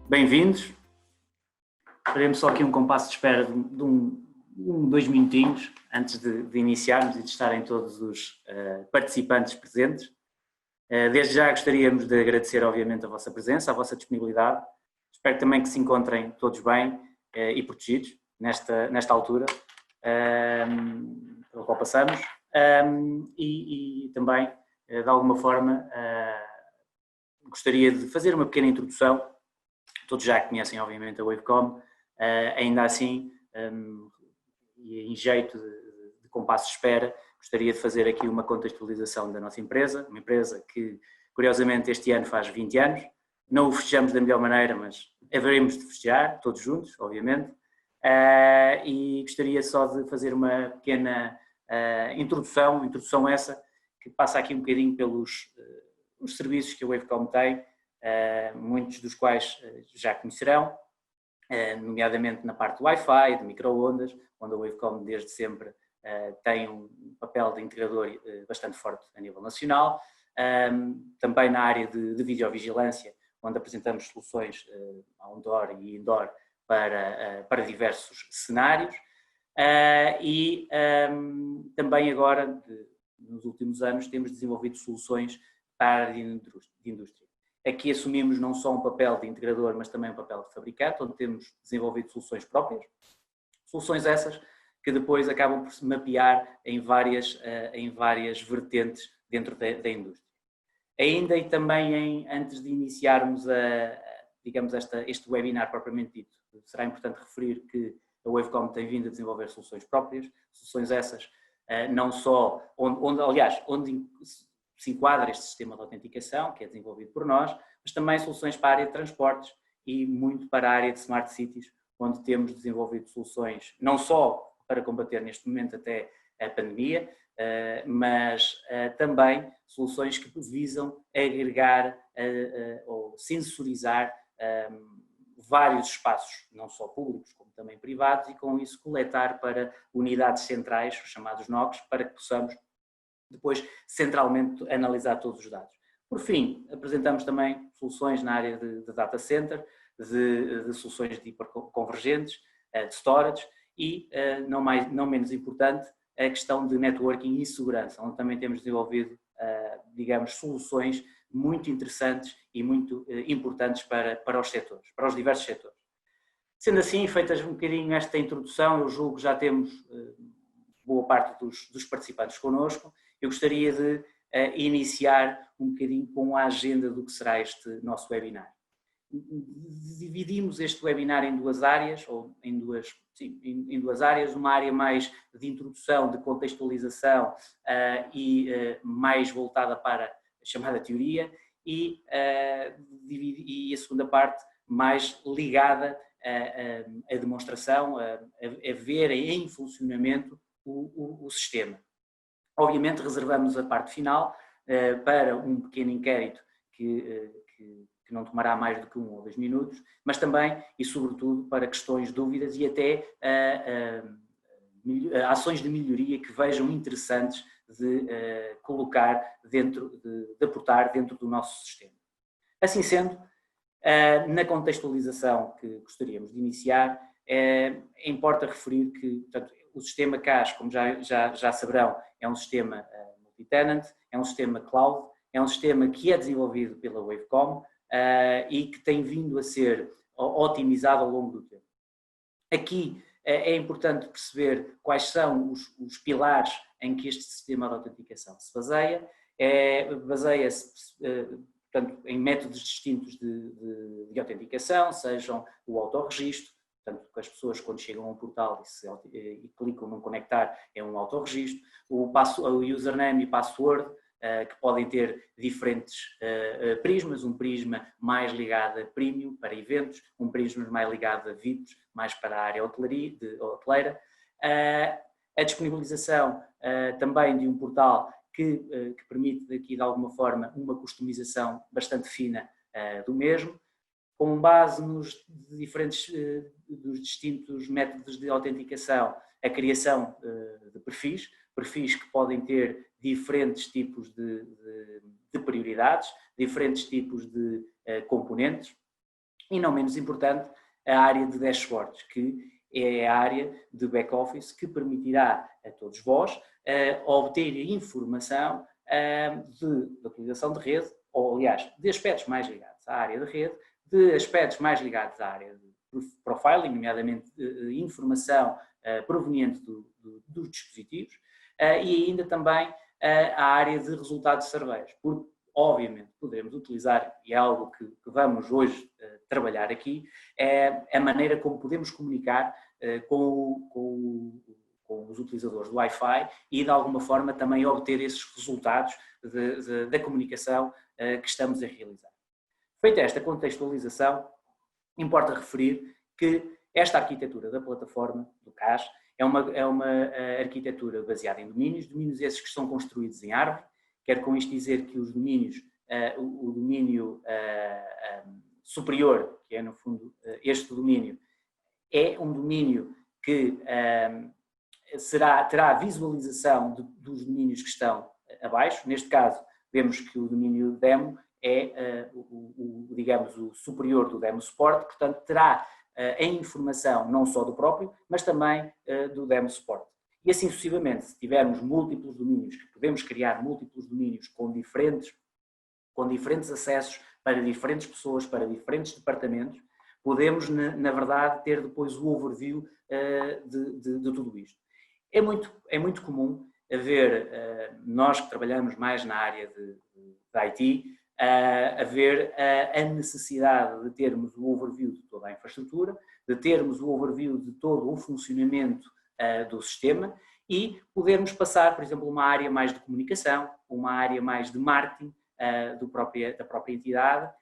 Bem-vindos. Faremos só aqui um compasso de espera de dois minutinhos antes de iniciarmos e de estarem todos os participantes presentes. Desde já gostaríamos de agradecer, obviamente, a vossa presença, a vossa disponibilidade. Espero também que se encontrem todos bem e protegidos nesta altura pela qual passamos. E também, de alguma forma, gostaria de fazer uma pequena introdução. Todos já conhecem, obviamente, a Wavecom, ainda assim, e em jeito de compasso de espera, gostaria de fazer aqui uma contextualização da nossa empresa, uma empresa que, curiosamente, este ano faz 20 anos, não o festejamos da melhor maneira, mas haveremos de festejar, todos juntos, obviamente, e gostaria só de fazer uma pequena introdução essa, que passa aqui um bocadinho pelos os serviços que a Wavecom tem, muitos dos quais já conhecerão, nomeadamente na parte do Wi-Fi, de micro-ondas, onde a Wavecom desde sempre tem um papel de integrador bastante forte a nível nacional, também na área de videovigilância, onde apresentamos soluções outdoor e indoor para diversos cenários, e também agora, nos últimos anos, temos desenvolvido soluções para a área de indústria. Aqui assumimos não só um papel de integrador, mas também um papel de fabricante, onde temos desenvolvido soluções próprias, soluções essas que depois acabam por se mapear em várias vertentes dentro da indústria. Ainda e também antes de iniciarmos digamos este webinar propriamente dito, será importante referir que a Wavecom tem vindo a desenvolver soluções próprias, soluções essas não só, onde se enquadra este sistema de autenticação, que é desenvolvido por nós, mas também soluções para a área de transportes e muito para a área de Smart Cities, onde temos desenvolvido soluções não só para combater neste momento até a pandemia, mas também soluções que visam agregar ou sensorizar vários espaços, não só públicos como também privados, e com isso coletar para unidades centrais, os chamados NOCs, para que possamos depois centralmente analisar todos os dados. Por fim, apresentamos também soluções na área de data center, de soluções de hiperconvergentes, de storage e, não menos importante, a questão de networking e segurança, onde também temos desenvolvido, digamos, soluções muito interessantes e muito importantes para os setores, para os diversos setores. Sendo assim, feitas um bocadinho esta introdução, eu julgo que já temos boa parte dos participantes connosco. Eu gostaria de iniciar um bocadinho com a agenda do que será este nosso webinar. Dividimos este webinar em duas áreas, ou em duas áreas, uma área mais de introdução, de contextualização e mais voltada para a chamada teoria, e a segunda parte mais ligada à demonstração, a ver em funcionamento o sistema. Obviamente reservamos a parte final para um pequeno inquérito que não tomará mais do que 1 ou 2 minutos, mas também e sobretudo para questões, dúvidas e até ações de melhoria que vejam interessantes de colocar de aportar dentro do nosso sistema. Assim sendo, na contextualização que gostaríamos de iniciar, importa referir que, portanto, o sistema CAS, como já saberão, é um sistema multi-tenant, é um sistema cloud, é um sistema que é desenvolvido pela Wavecom e que tem vindo a ser otimizado ao longo do tempo. Aqui é importante perceber quais são os pilares em que este sistema de autenticação se baseia. Baseia-se, portanto, em métodos distintos de autenticação, sejam o autorregistro, portanto, que as pessoas quando chegam a um portal e clicam no conectar é um autorregistro, o username e password, que podem ter diferentes prismas, um prisma mais ligado a premium para eventos, um prisma mais ligado a VIPs, mais para a área hoteleira, a disponibilização também de um portal que permite aqui de alguma forma uma customização bastante fina do mesmo, com base nos dos distintos métodos de autenticação, a criação de perfis que podem ter diferentes tipos de prioridades, diferentes tipos de componentes, E não menos importante, a área de dashboards, que é a área de back-office que permitirá a todos vós obter informação de utilização de rede, ou aliás, de aspectos mais ligados à área de rede, de aspectos mais ligados à área de profiling, nomeadamente informação proveniente dos dispositivos, e ainda também a área de resultados de surveys, porque obviamente poderemos utilizar, e é algo que vamos hoje trabalhar aqui, é a maneira como podemos comunicar com os utilizadores do Wi-Fi e de alguma forma também obter esses resultados da comunicação que estamos a realizar. Feita esta contextualização, importa referir que esta arquitetura da plataforma do CAS é uma arquitetura baseada em domínios esses que são construídos em árvore. Quero com isto dizer que os domínios, o domínio superior, que é no fundo este domínio, é um domínio que terá a visualização dos domínios que estão abaixo. Neste caso, vemos que o domínio demo é, digamos, o superior do demo support, portanto terá a informação não só do próprio, mas também do demo support. E assim sucessivamente, se tivermos múltiplos domínios, que podemos criar múltiplos domínios com diferentes acessos para diferentes pessoas, para diferentes departamentos, podemos, na verdade, ter depois o overview de tudo isto. É muito comum haver, nós que trabalhamos mais na área de IT, haver a necessidade de termos o overview de toda a infraestrutura, de termos o overview de todo o funcionamento do sistema e podermos passar, por exemplo, uma área mais de comunicação, uma área mais de marketing da própria entidade,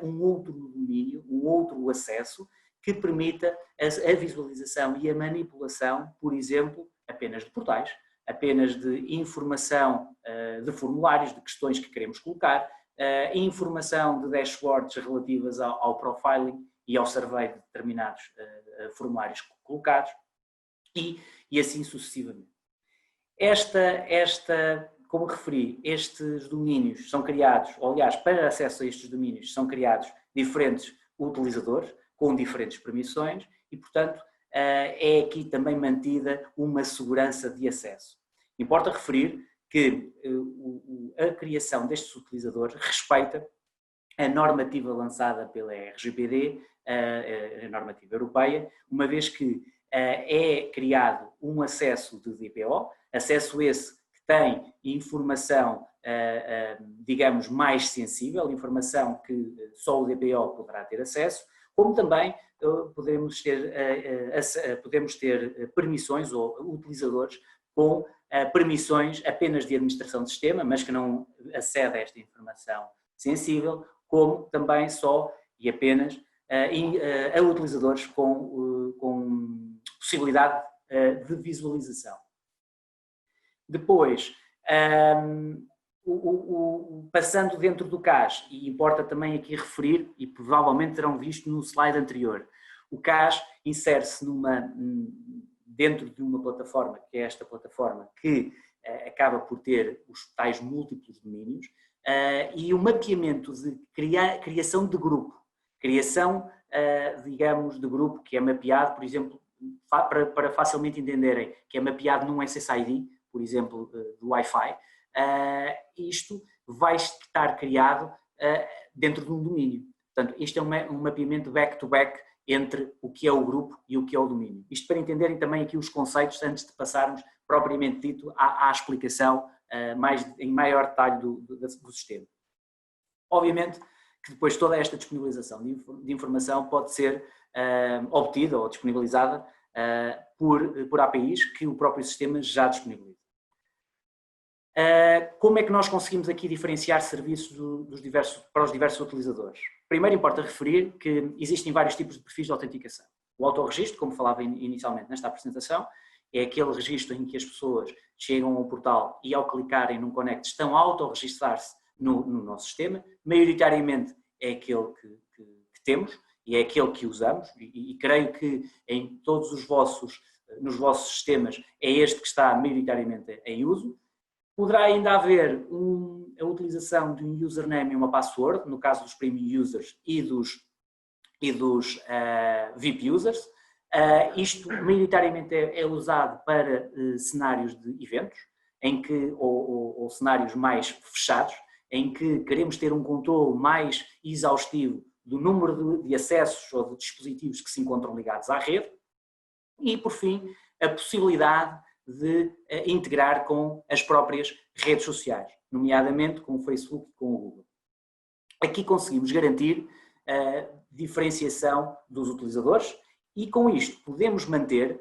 um outro domínio, um outro acesso que permita a visualização e a manipulação, por exemplo, apenas de portais, apenas de informação de formulários, de questões que queremos colocar, informação de dashboards relativas ao profiling e ao survey de determinados formulários colocados e assim sucessivamente. Como referi, estes domínios são criados, ou aliás, para acesso a estes domínios são criados diferentes utilizadores com diferentes permissões e, portanto, é aqui também mantida uma segurança de acesso. Importa referir que a criação destes utilizadores respeita a normativa lançada pela RGPD, a normativa europeia, uma vez que é criado um acesso de DPO, acesso esse que tem informação, digamos, mais sensível, informação que só o DPO poderá ter acesso, como também podemos ter permissões ou utilizadores com permissões apenas de administração de sistema, mas que não acede a esta informação sensível, como também só e apenas a utilizadores com possibilidade de visualização. Depois, passando dentro do CAS, e importa também aqui referir, e provavelmente terão visto no slide anterior, o CAS insere-se dentro de uma plataforma, que é esta plataforma, que acaba por ter os tais múltiplos domínios, e o mapeamento de criação de grupo, digamos, de grupo que é mapeado, por exemplo, para facilmente entenderem, que é mapeado num SSID, por exemplo, do Wi-Fi, isto vai estar criado dentro de um domínio. Portanto, isto é um mapeamento back-to-back entre o que é o grupo e o que é o domínio. Isto para entenderem também aqui os conceitos antes de passarmos propriamente dito à explicação em maior detalhe do sistema. Obviamente que depois toda esta disponibilização de informação pode ser obtida ou disponibilizada por APIs que o próprio sistema já disponibiliza. Como é que nós conseguimos aqui diferenciar serviços para os diversos utilizadores? Primeiro importa referir que existem vários tipos de perfis de autenticação. O autorregistro, como falava inicialmente nesta apresentação, é aquele registro em que as pessoas chegam ao portal e ao clicarem num Connect estão a autorregistrar-se no nosso sistema. Maioritariamente é aquele que temos e é aquele que usamos e creio que em todos nos vossos sistemas é este que está maioritariamente em uso. Poderá ainda haver a utilização de um username e uma password, no caso dos premium users e dos e dos VIP users. Isto maioritariamente é usado para cenários de eventos, ou cenários mais fechados, em que queremos ter um controle mais exaustivo do número de acessos ou de dispositivos que se encontram ligados à rede. E, por fim, a possibilidade de integrar com as próprias redes sociais, nomeadamente com o Facebook e com o Google. Aqui conseguimos garantir a diferenciação dos utilizadores e, com isto, podemos manter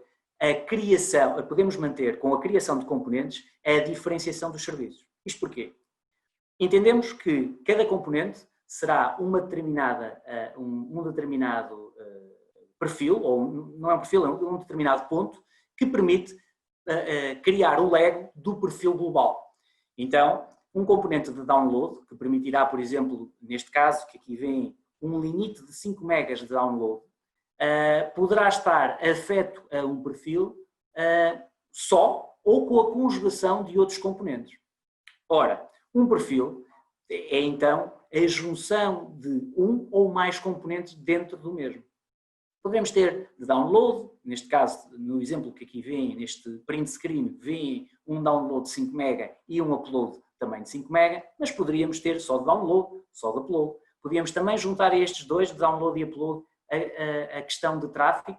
com a criação de componentes, a diferenciação dos serviços. Isto porquê? Entendemos que cada componente será um determinado perfil, ou não é um perfil, é um determinado ponto, que permite criar o Lego do perfil global. Então, um componente de download, que permitirá, por exemplo, neste caso, que aqui vem um limite de 5 megas de download, poderá estar afeto a um perfil só ou com a conjugação de outros componentes. Ora, um perfil é então a junção de um ou mais componentes dentro do mesmo. Podemos ter de download, neste caso, no exemplo que aqui vem, neste print screen, vem um download de 5 MB e um upload também de 5 MB, mas poderíamos ter só de download, só de upload. Podíamos também juntar a estes dois, de download e upload, a questão de tráfego.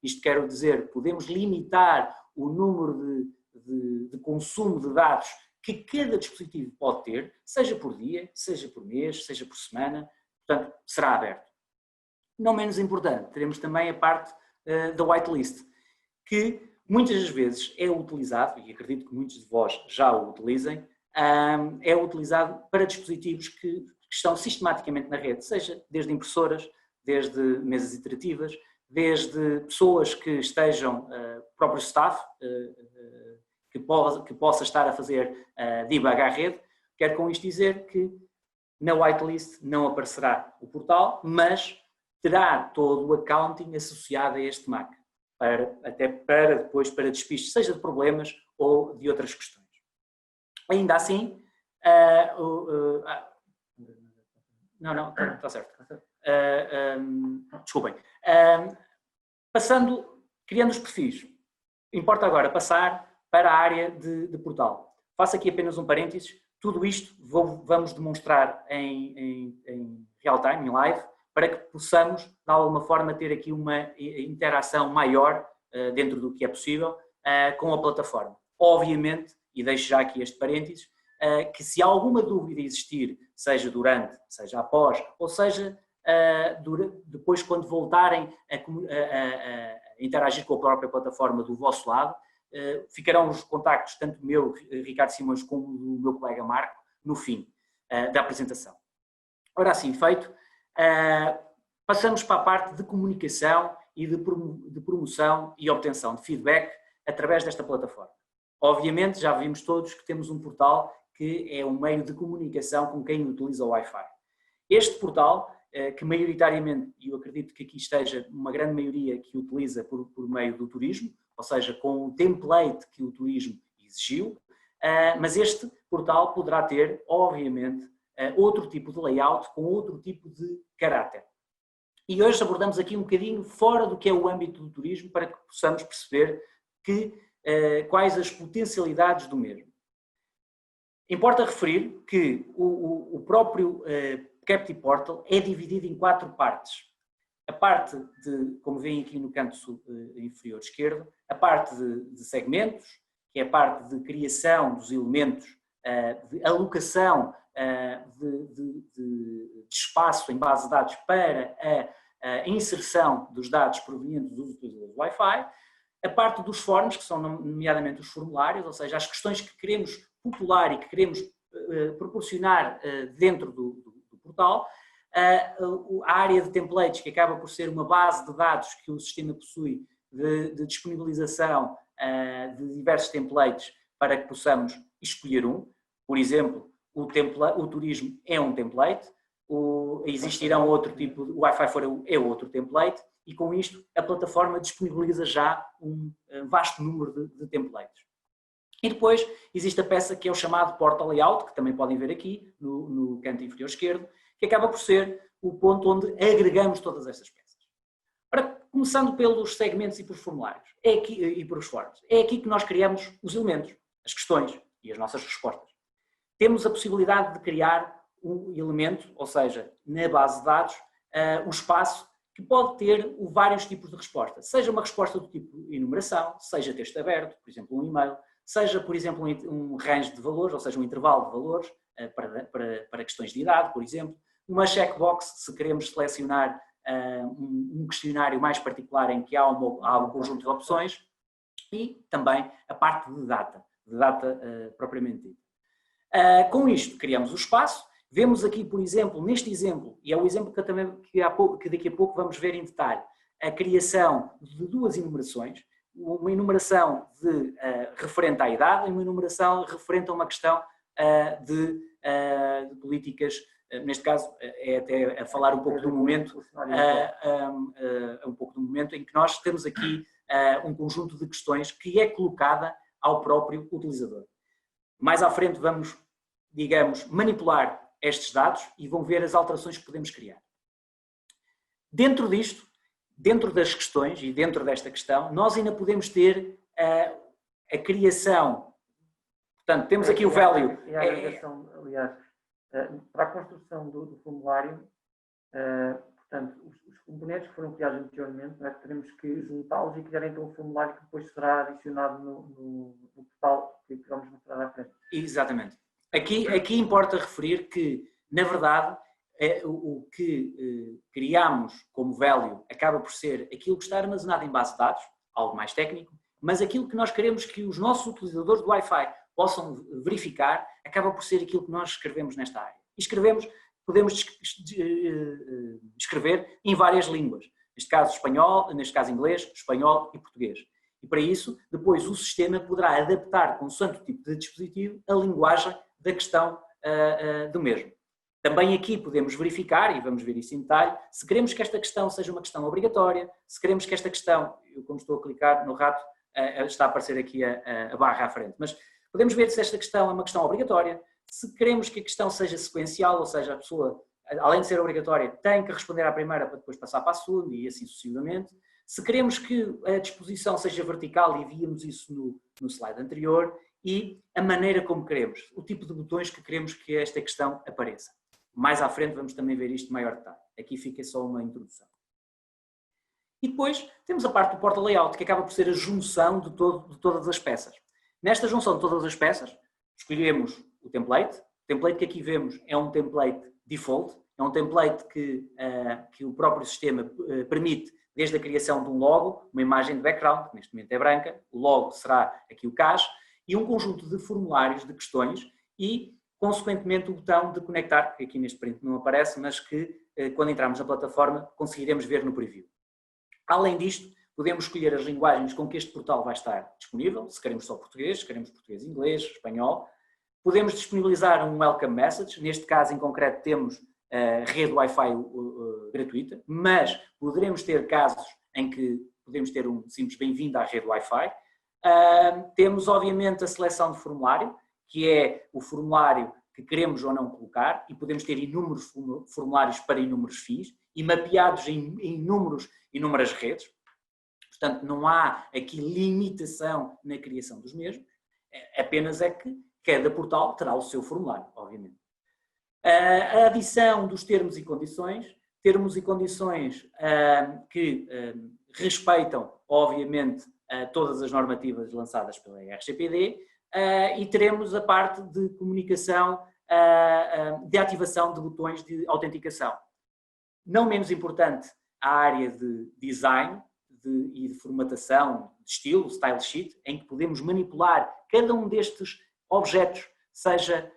Isto quero dizer, podemos limitar o número de consumo de dados que cada dispositivo pode ter, seja por dia, seja por mês, seja por semana, portanto, será aberto. Não menos importante, teremos também a parte da whitelist, que muitas das vezes é utilizado, e acredito que muitos de vós já o utilizem, é utilizado para dispositivos que estão sistematicamente na rede, seja desde impressoras, desde mesas iterativas, desde pessoas que estejam, próprio staff, que possa estar a fazer debug à rede. Quero com isto dizer que na whitelist não aparecerá o portal, mas terá todo o accounting associado a este MAC, até depois para despistes, seja de problemas ou de outras questões. Ainda assim, não, está certo. Desculpem. Criando os perfis, importa agora passar para a área de portal. Faço aqui apenas um parênteses. Tudo isto vamos demonstrar em real time, em live, para que possamos, de alguma forma, ter aqui uma interação maior, dentro do que é possível, com a plataforma. Obviamente, e deixo já aqui este parênteses, que se alguma dúvida existir, seja durante, seja após, ou seja, depois quando voltarem a interagir com a própria plataforma do vosso lado, ficarão os contactos, tanto meu, Ricardo Simões, como do meu colega Marco, no fim da apresentação. Ora, assim feito, passamos para a parte de comunicação e de promoção e obtenção de feedback através desta plataforma. Obviamente, já vimos todos que temos um portal que é um meio de comunicação com quem utiliza o Wi-Fi. Este portal, que maioritariamente, e eu acredito que aqui esteja uma grande maioria que utiliza por meio do turismo, ou seja, com o template que o turismo exigiu, mas este portal poderá ter, obviamente, outro tipo de layout, com outro tipo de caráter. E hoje abordamos aqui um bocadinho fora do que é o âmbito do turismo, para que possamos perceber quais as potencialidades do mesmo. Importa referir que o próprio Captive Portal é dividido em 4 partes. A parte como veem aqui no canto inferior esquerdo, a parte de segmentos, que é a parte de criação dos elementos, de alocação de espaço em base de dados para a inserção dos dados provenientes dos utilizadores do Wi-Fi, a parte dos forms, que são nomeadamente os formulários, ou seja, as questões que queremos popular e que queremos proporcionar dentro do portal, a área de templates, que acaba por ser uma base de dados que o sistema possui de disponibilização de diversos templates para que possamos escolher um. Por exemplo, o turismo é um template, existirão outro tipo, o Wi-Fi é outro template, e com isto a plataforma disponibiliza já um vasto número de templates. E depois existe a peça que é o chamado Portal Layout, que também podem ver aqui no canto inferior esquerdo, que acaba por ser o ponto onde agregamos todas estas peças. Ora, começando pelos segmentos e pelos formulários e pelos forms, é aqui que nós criamos os elementos, as questões e as nossas respostas. Temos a possibilidade de criar um elemento, ou seja, na base de dados, um espaço que pode ter vários tipos de resposta. Seja uma resposta do tipo enumeração, seja texto aberto, por exemplo, um e-mail, seja, por exemplo, um range de valores, ou seja, um intervalo de valores para questões de idade, por exemplo, uma checkbox, se queremos selecionar um questionário mais particular em que há um conjunto de opções, e também a parte de data propriamente dita. Com isto, criamos o espaço. Vemos aqui, por exemplo, neste exemplo, e é o exemplo que daqui a pouco vamos ver em detalhe, a criação de duas enumerações, uma enumeração referente à idade e uma enumeração referente a uma questão de políticas, neste caso é até a falar um pouco do momento, em que nós temos aqui um conjunto de questões que é colocada ao próprio utilizador. Mais à frente vamos, digamos, manipular estes dados e vão ver as alterações que podemos criar. Dentro disto, dentro das questões e dentro desta questão, nós ainda podemos ter a criação. Portanto, temos aqui o value. E a agregação, aliás, para a construção do formulário, portanto, os componentes que foram criados anteriormente, teremos que juntá-los e criar então um formulário que depois será adicionado no portal que vamos mostrar à frente. Exatamente. Aqui importa referir que, na verdade, o que criamos como value acaba por ser aquilo que está armazenado em base de dados, algo mais técnico, mas aquilo que nós queremos que os nossos utilizadores do Wi-Fi possam verificar acaba por ser aquilo que nós escrevemos nesta área. E podemos escrever em várias línguas, neste caso espanhol, neste caso inglês, espanhol e português. E para isso, depois o sistema poderá adaptar, consoante o tipo de dispositivo, a linguagem da questão do mesmo. Também aqui podemos verificar, e vamos ver isso em detalhe, se queremos que esta questão seja uma questão obrigatória, se queremos que esta questão, eu como estou a clicar no rato, está a aparecer aqui a barra à frente, mas podemos ver se esta questão é uma questão obrigatória, se queremos que a questão seja sequencial, ou seja, a pessoa, além de ser obrigatória, tem que responder à primeira para depois passar para a segunda e assim sucessivamente. Se queremos que a disposição seja vertical, e víamos isso no slide anterior, e a maneira como queremos, o tipo de botões que queremos que esta questão apareça. Mais à frente vamos também ver isto em maior detalhe. Aqui fica só uma introdução. E depois temos a parte do porta layout, que acaba por ser a junção de todas as peças. Nesta junção de todas as peças, escolhemos o template. O template que aqui vemos é um template default, é um template que o próprio sistema permite, desde a criação de um logo, uma imagem de background, que neste momento é branca, o logo será aqui o CAS, e um conjunto de formulários de questões e, consequentemente, o botão de conectar, que aqui neste print não aparece, mas que quando entrarmos na plataforma conseguiremos ver no preview. Além disto, podemos escolher as linguagens com que este portal vai estar disponível, se queremos só português, se queremos português, inglês, espanhol. Podemos disponibilizar um welcome message, neste caso em concreto temos rede Wi-Fi gratuita, mas poderemos ter casos em que podemos ter um simples bem-vindo à rede Wi-Fi. Temos obviamente a seleção de formulário, que é o formulário que queremos ou não colocar, e podemos ter inúmeros formulários para inúmeros fins e mapeados em inúmeras redes. Portanto, não há aqui limitação na criação dos mesmos, apenas é que cada portal terá o seu formulário, obviamente. A adição dos termos e condições que respeitam, obviamente, todas as normativas lançadas pela RGPD, e teremos a parte de comunicação, de ativação de botões de autenticação. Não menos importante, a área de design e de formatação, de estilo, style sheet, em que podemos manipular cada um destes objetos, seja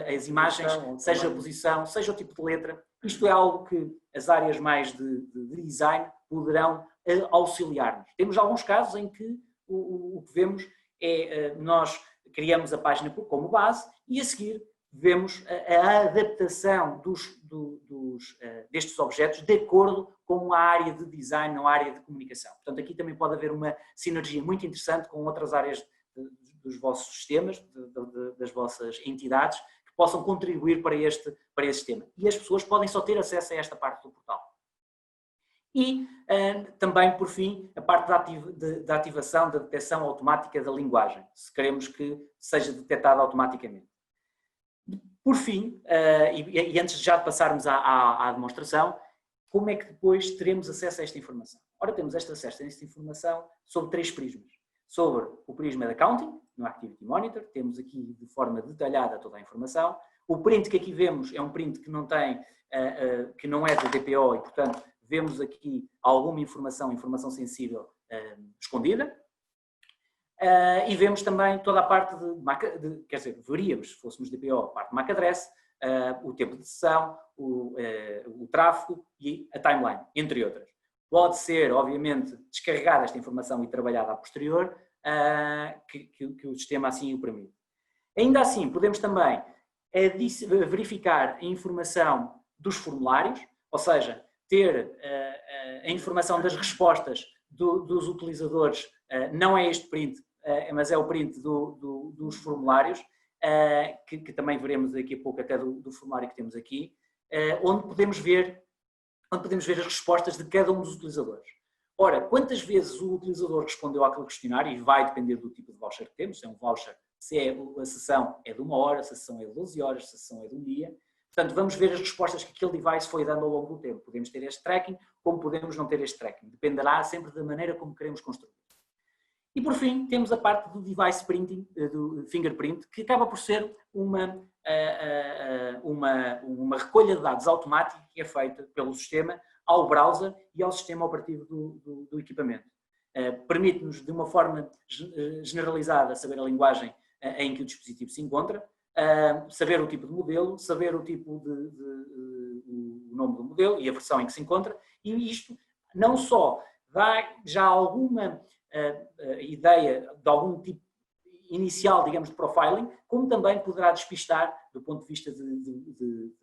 as imagens, seja a posição, seja o tipo de letra. Isto é algo que as áreas mais de design poderão auxiliar-nos. Temos alguns casos em que o que vemos é nós criamos a página como base e a seguir vemos a adaptação destes objetos de acordo com a área de design ou a área de comunicação. Portanto, aqui também pode haver uma sinergia muito interessante com outras áreas dos vossos sistemas, das vossas entidades, que possam contribuir para este sistema. E as pessoas podem só ter acesso a esta parte do portal. E também, por fim, a parte da ativação, da detecção automática da linguagem, se queremos que seja detectada automaticamente. Por fim, e antes de já passarmos à demonstração, como é que depois teremos acesso a esta informação? Ora, temos acesso a esta informação sobre 3 prismas. Sobre o prisma de accounting, no Activity Monitor, temos aqui de forma detalhada toda a informação. O print que aqui vemos é um print que não tem, que não é de DPO e, portanto, vemos aqui alguma informação sensível escondida. E vemos também toda a parte quer dizer, veríamos, se fôssemos DPO, a parte de MAC address, o tempo de sessão, o tráfego e a timeline, entre outras. Pode ser, obviamente, descarregada esta informação e trabalhada a posterior, que o sistema assim o permite. Ainda assim, podemos também verificar a informação dos formulários, ou seja, ter a informação das respostas dos utilizadores, não é este print, mas é o print dos formulários, que também veremos daqui a pouco até do formulário que temos aqui, onde podemos ver as respostas de cada um dos utilizadores. Ora, quantas vezes o utilizador respondeu àquele questionário, e vai depender do tipo de voucher que temos, se é um voucher, se a sessão é de 1 hora, se a sessão é de 12 horas, se a sessão é de 1 dia. Portanto, vamos ver as respostas que aquele device foi dando ao longo do tempo. Podemos ter este tracking, como podemos não ter este tracking. Dependerá sempre da maneira como queremos construir. E por fim, temos a parte do device printing, do fingerprint, que acaba por ser uma recolha de dados automática que é feita pelo sistema ao browser e ao sistema operativo do equipamento. Permite-nos, de uma forma generalizada, saber a linguagem em que o dispositivo se encontra, saber o tipo de modelo, saber o tipo o nome do modelo e a versão em que se encontra, e isto não só dá já alguma ideia de algum tipo inicial, digamos, de profiling, como também poderá despistar, do ponto de vista de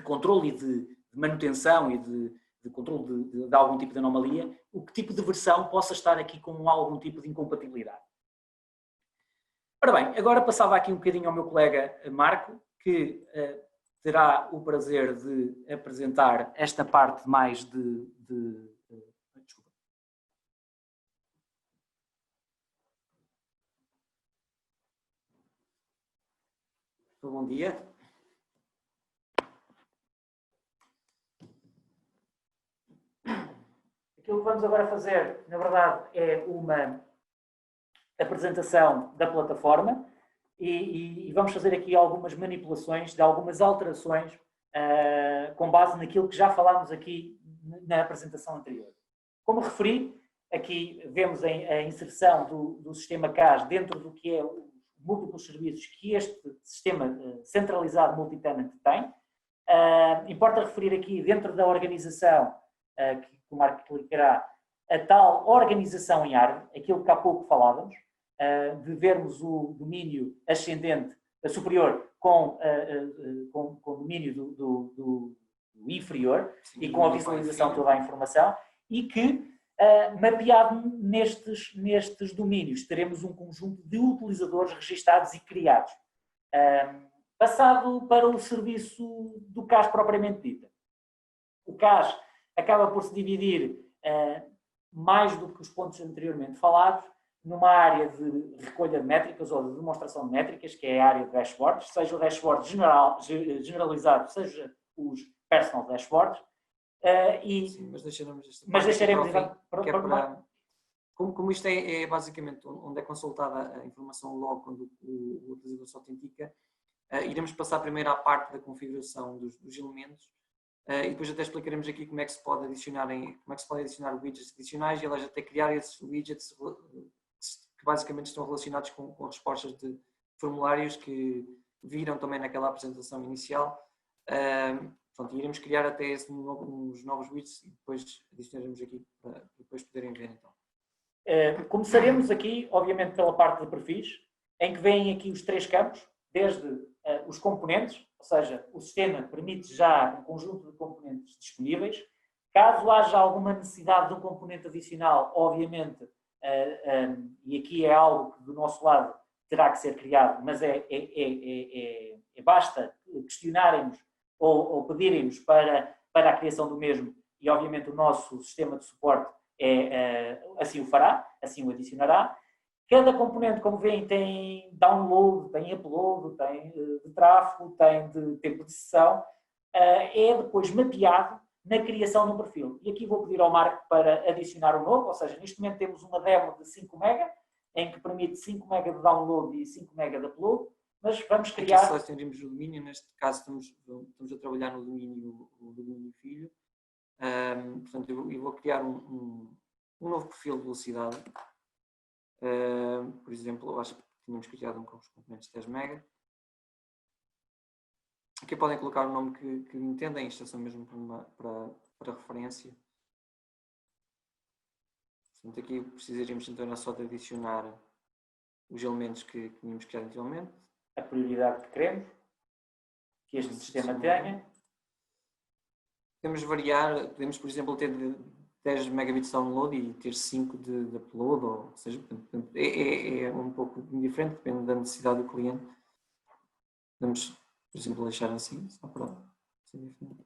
controle e de manutenção e de controle de algum tipo de anomalia, o que tipo de versão possa estar aqui com algum tipo de incompatibilidade. Ora bem, agora passava aqui um bocadinho ao meu colega Marco, que terá o prazer de apresentar esta parte mais desculpa. Bom dia. Aquilo que vamos agora fazer, na verdade, é uma apresentação da plataforma e vamos fazer aqui algumas manipulações, de algumas alterações com base naquilo que já falámos aqui na apresentação anterior. Como referi, aqui vemos a inserção do sistema CAS dentro do que é os múltiplos serviços que este sistema centralizado multi-tenant tem. Importa referir aqui, dentro da organização, que o Marco explicará, a tal organização em árvore, aquilo que há pouco falávamos, de vermos o domínio ascendente, superior, com o domínio do inferior. Sim, e com a visualização de toda a informação, e que, mapeado nestes domínios, teremos um conjunto de utilizadores registados e criados. Passado para o serviço do CAS propriamente dito. O CAS acaba por se dividir, mais do que os pontos anteriormente falados, numa área de recolha de métricas ou de demonstração de métricas, que é a área de dashboards, seja o dashboard generalizado, seja os personal dashboards. Sim, mas deixaremos como isto é basicamente onde é consultada a informação logo quando o utilizador se autentica, iremos passar primeiro à parte da configuração dos elementos e depois até explicaremos aqui como é que se pode adicionar widgets adicionais e elas até criar esses widgets que basicamente estão relacionados com respostas de formulários que viram também naquela apresentação inicial. Portanto, iremos criar até uns novos widgets e depois adicionaremos aqui para depois poderem ver então. Começaremos aqui, obviamente, pela parte de perfis, em que vêm aqui os 3 campos, desde os componentes, ou seja, o sistema permite já um conjunto de componentes disponíveis. Caso haja alguma necessidade de um componente adicional, obviamente, e aqui é algo que do nosso lado terá que ser criado, mas basta questionarem-nos ou pedirem-nos para a criação do mesmo, e obviamente o nosso sistema de suporte assim o fará, assim o adicionará. Cada componente, como veem, tem download, tem upload, tem de tráfego, tem de tempo de sessão, é depois mapeado na criação de um perfil. E aqui vou pedir ao Marco para adicionar o novo, ou seja, neste momento temos uma demo de 5 MB, em que permite 5 MB de download e 5 MB de upload, mas vamos criar... Aqui selecionamos o domínio, neste caso estamos a trabalhar no domínio filho. Portanto, eu vou criar um novo perfil de velocidade. Por exemplo, eu acho que tínhamos criado um com os componentes 10 MB. Aqui podem colocar o nome que entendem, isto é só mesmo para referência. Portanto, aqui precisaríamos então só de adicionar os elementos que tínhamos criado anteriormente. A prioridade que queremos que este sistema tenha. Podemos variar, podemos, por exemplo, ter 10 megabits de download e ter 5 de upload, ou seja, é um pouco diferente, depende da necessidade do cliente. Podemos, por exemplo, deixar assim, só para ser diferente.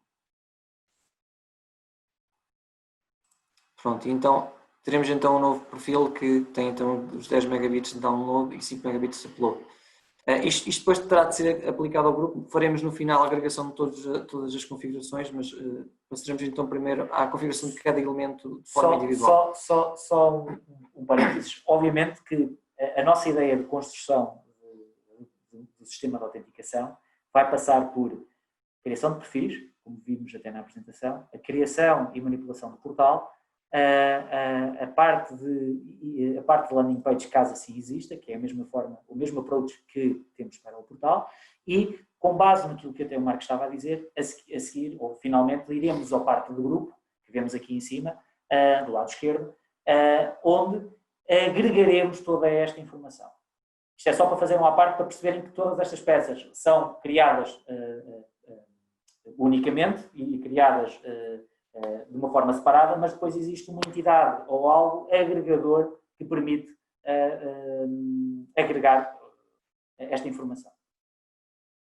Pronto, então teremos então um novo perfil que tem então os 10 megabits de download e 5 megabits de upload. Isto depois terá de ser aplicado ao grupo. Faremos no final a agregação de todas as configurações, mas passaremos então primeiro à configuração de cada elemento de forma individual. Só um parênteses. Obviamente que a nossa ideia de construção do sistema de autenticação vai passar por criação de perfis, como vimos até na apresentação, a criação e manipulação do portal, a parte de landing page, caso assim exista, que é a mesma forma, o mesmo approach que temos para o portal, e com base naquilo que até o Marco estava a dizer, a seguir, ou finalmente, iremos ao parte do grupo, que vemos aqui em cima, do lado esquerdo, onde agregaremos toda esta informação. Isto é só para fazer uma parte, para perceberem que todas estas peças são criadas unicamente e criadas de uma forma separada, mas depois existe uma entidade ou algo agregador que permite agregar esta informação.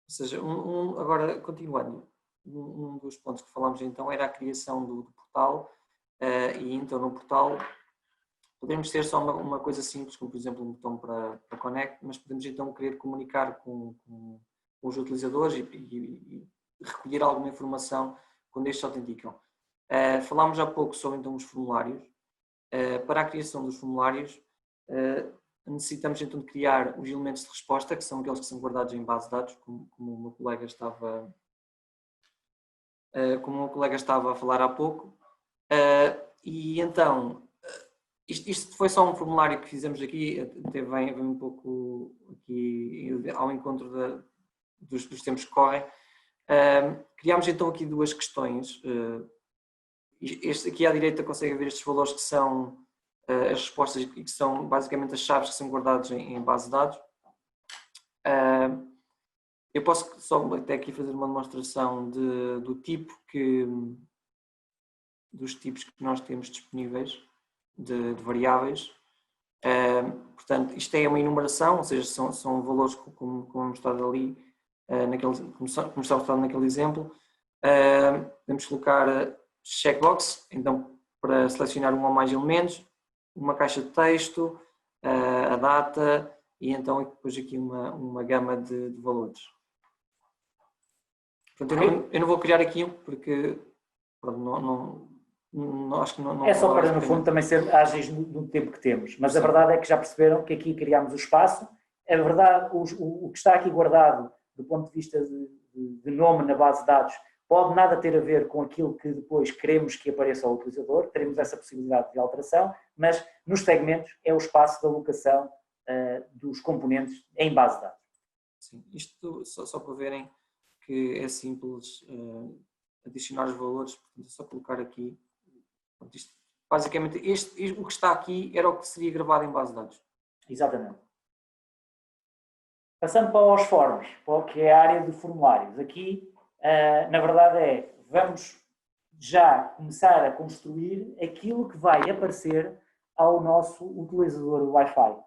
Ou seja, agora continuando, um dos pontos que falámos então era a criação do portal, e então no portal podemos ter só uma coisa simples, como por exemplo um botão para connect, mas podemos então querer comunicar com os utilizadores e recolher alguma informação quando estes se autenticam. Falámos há pouco sobre então os formulários. Para a criação dos formulários necessitamos então de criar os elementos de resposta, que são aqueles que são guardados em base de dados, como o meu colega estava a falar há pouco. E então isto foi só um formulário que fizemos aqui, até vem um pouco aqui ao encontro dos tempos que correm. Criámos então aqui duas questões. Este aqui à direita consegue ver estes valores que são as respostas e que são basicamente as chaves que são guardadas em base de dados. Eu posso só até aqui fazer uma demonstração dos tipos que nós temos disponíveis de variáveis. Portanto, isto é uma enumeração, ou seja, são valores como é mostrado ali, como está mostrado naquele exemplo. Podemos colocar checkbox, então para selecionar um ou mais elementos, uma caixa de texto, a data e então depois aqui uma gama de valores. Portanto, eu não vou criar aqui porque acho que não é só para no fundo também ser ágeis no tempo que temos, mas a verdade é que já perceberam que aqui criámos o espaço. A verdade, o que está aqui guardado do ponto de vista de nome na base de dados pode nada ter a ver com aquilo que depois queremos que apareça ao utilizador, teremos essa possibilidade de alteração, mas nos segmentos é o espaço de alocação dos componentes em base de dados. Sim, isto só para verem que é simples adicionar os valores, portanto é só colocar aqui. Isto, basicamente, o que está aqui era o que seria gravado em base de dados. Exatamente. Passando para os forms, que é a área de formulários. Aqui, na verdade, vamos já começar a construir aquilo que vai aparecer ao nosso utilizador Wi-Fi,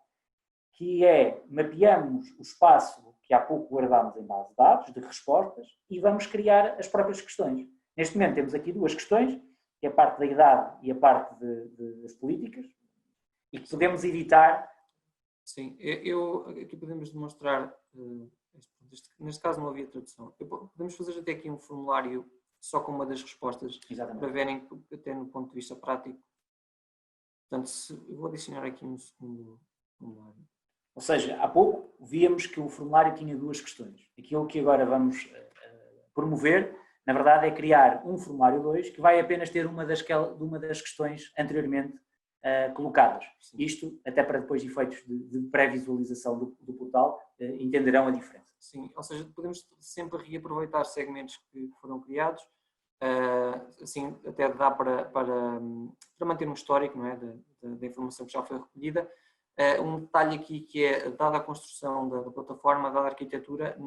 que é, mapeamos o espaço que há pouco guardámos em base de dados, de respostas, e vamos criar as próprias questões. Neste momento temos aqui duas questões, que é a parte da idade e a parte das políticas, e que podemos editar. Sim, aqui podemos demonstrar, neste caso não havia tradução, podemos fazer até aqui um formulário só com uma das respostas. Exatamente. Para verem até no ponto de vista prático. Portanto, eu vou adicionar aqui um segundo formulário. Ou seja, há pouco víamos que o formulário tinha duas questões. Aquilo que agora vamos promover, na verdade, é criar um formulário 2 que vai apenas ter uma das questões anteriormente colocadas. Sim. Isto, até para depois efeitos de pré-visualização do portal, entenderão a diferença. Sim, ou seja, podemos sempre reaproveitar segmentos que foram criados, assim até dá para manter um histórico, não é, da informação que já foi recolhida. Um detalhe aqui que é, dada a construção da plataforma, dada a arquitetura,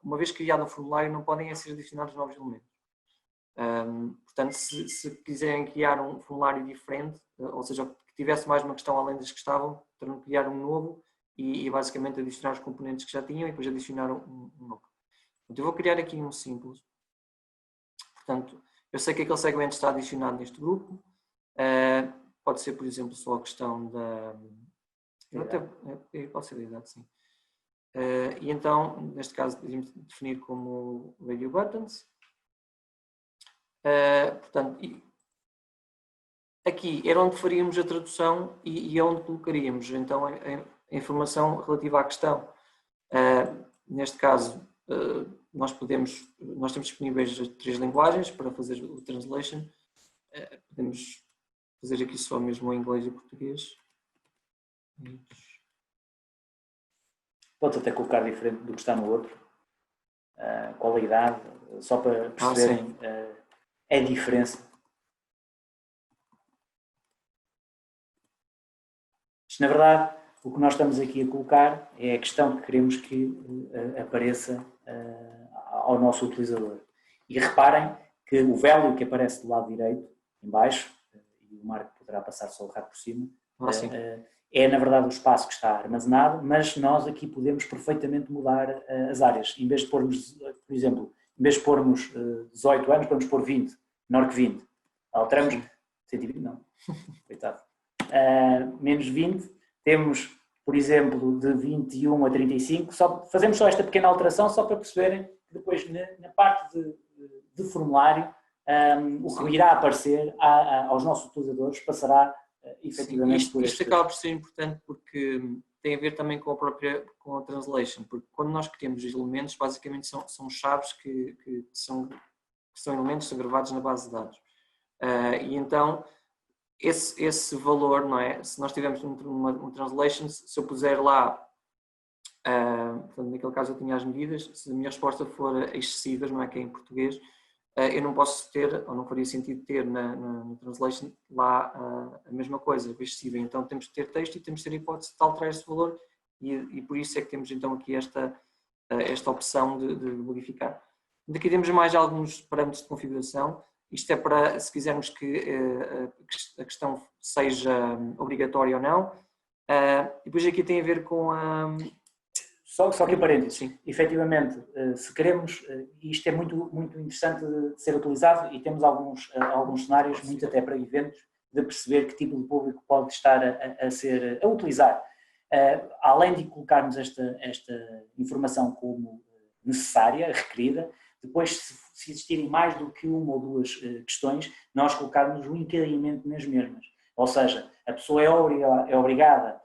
uma vez criado um formulário, não podem ser adicionados novos elementos. Portanto, se quiserem criar um formulário diferente, ou seja, que tivesse mais uma questão além das que estavam, terão que criar um novo e basicamente adicionar os componentes que já tinham e depois adicionar um novo. Portanto, eu vou criar aqui um simples. Portanto, eu sei que aquele segmento está adicionado neste grupo. Pode ser, por exemplo, só a questão da... Pode ser da idade, sim. E então, neste caso, podemos definir como radio buttons. Portanto, aqui era onde faríamos a tradução e onde colocaríamos então a informação relativa à questão. Neste caso, nós temos disponíveis as 3 linguagens para fazer o translation. Podemos fazer aqui só mesmo em inglês e português. Podes até colocar diferente do que está no outro. Qual a idade, só para perceberem a diferença. Isto, na verdade, o que nós estamos aqui a colocar é a questão que queremos que apareça ao nosso utilizador. E reparem que o value que aparece do lado direito, em baixo, e o Marco poderá passar só o rato por cima, é na verdade o espaço que está armazenado, mas nós aqui podemos perfeitamente mudar as áreas. Em vez de pormos, por exemplo, em vez de pormos 18 anos, vamos pôr 20, menor que 20. Alteramos 120, não, coitado. Menos 20, temos, por exemplo, de 21 a 35, fazemos só esta pequena alteração só para perceberem que depois na parte de formulário o que irá aparecer aos nossos utilizadores passará efetivamente por isto acaba por ser importante porque tem a ver também com a translation, porque quando nós criamos os elementos, basicamente são chaves que são elementos, são gravados na base de dados. E então esse valor, não é? Se nós tivermos um translation, se eu puser lá, portanto, naquele caso eu tinha as medidas, se a minha resposta for excessivas, não é, que é em português, eu não posso ter, ou não faria sentido ter na translation lá a mesma coisa, excessiva. Então temos que ter texto e temos que ter a hipótese de alterar esse valor e por isso é que temos então aqui esta opção de modificar. Daqui temos mais alguns parâmetros de configuração. Isto é para, se quisermos que a questão seja obrigatória ou não. E depois aqui tem a ver com a... Só que parênteses, sim. Efetivamente, se queremos, isto é muito, muito interessante de ser utilizado e temos alguns cenários, muito até para eventos, de perceber que tipo de público pode estar a utilizar. Além de colocarmos esta informação como necessária, requerida, depois, se existirem mais do que uma ou duas questões, nós colocarmos um encadeamento nas mesmas. Ou seja, a pessoa é obrigada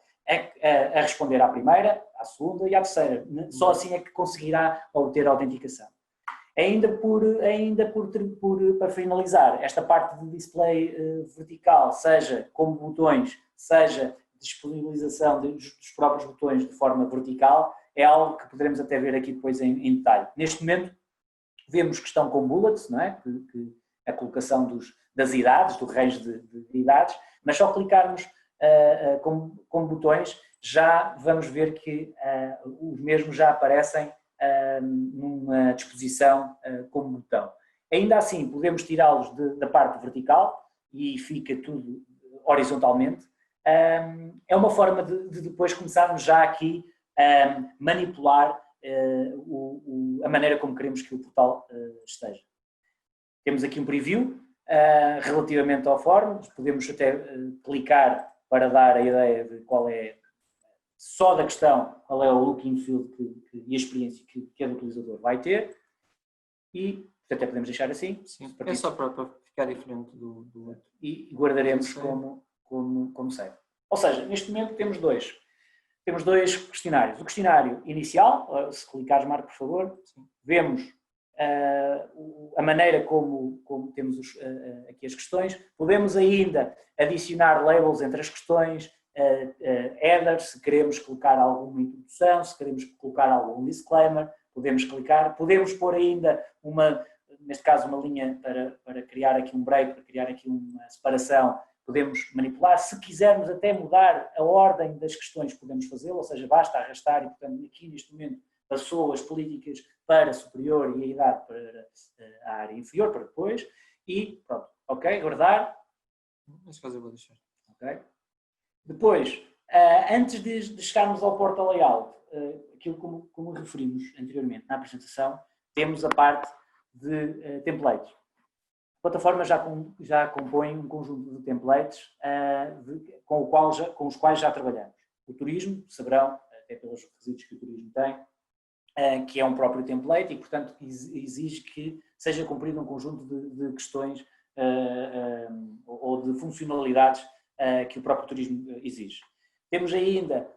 a responder à primeira, à segunda e à terceira. Só assim é que conseguirá obter a autenticação. Para finalizar, esta parte de display vertical, seja como botões, seja disponibilização dos próprios botões de forma vertical, é algo que poderemos até ver aqui depois em detalhe. Neste momento, vemos que estão com bullets, não é? A colocação das idades, do range de idades, mas só clicarmos com botões, já vamos ver que os mesmos já aparecem numa disposição como botão. Ainda assim, podemos tirá-los da parte vertical e fica tudo horizontalmente. é uma forma de depois começarmos já aqui a manipular a maneira como queremos que o portal esteja. Temos aqui um preview relativamente ao fórum, podemos até clicar para dar a ideia de qual é, só da questão, qual é o look and feel e a experiência que cada utilizador vai ter, e até podemos deixar assim. Sim, é só para ficar diferente do outro. E guardaremos como save. Ou seja, neste momento temos dois questionários. O questionário inicial, se clicares, Marco, por favor, vemos a maneira como temos aqui as questões. Podemos ainda adicionar labels entre as questões, headers, se queremos colocar alguma introdução, se queremos colocar algum disclaimer, podemos clicar. Podemos pôr ainda neste caso uma linha para criar aqui um break, para criar aqui uma separação. Podemos manipular. Se quisermos até mudar a ordem das questões, podemos fazê-lo, ou seja, basta arrastar e, portanto, aqui neste momento passou as políticas para superior e a idade para a área inferior, para depois, e pronto, ok, guardar. Neste caso eu vou deixar. Ok. Depois, antes de chegarmos ao portal layout, aquilo como referimos anteriormente na apresentação, temos a parte de templates. A plataforma já compõe um conjunto de templates com os quais já trabalhamos. O turismo, saberão, até pelos requisitos que o turismo tem, que é um próprio template e, portanto, exige que seja cumprido um conjunto de questões ou de funcionalidades que o próprio turismo exige. Temos ainda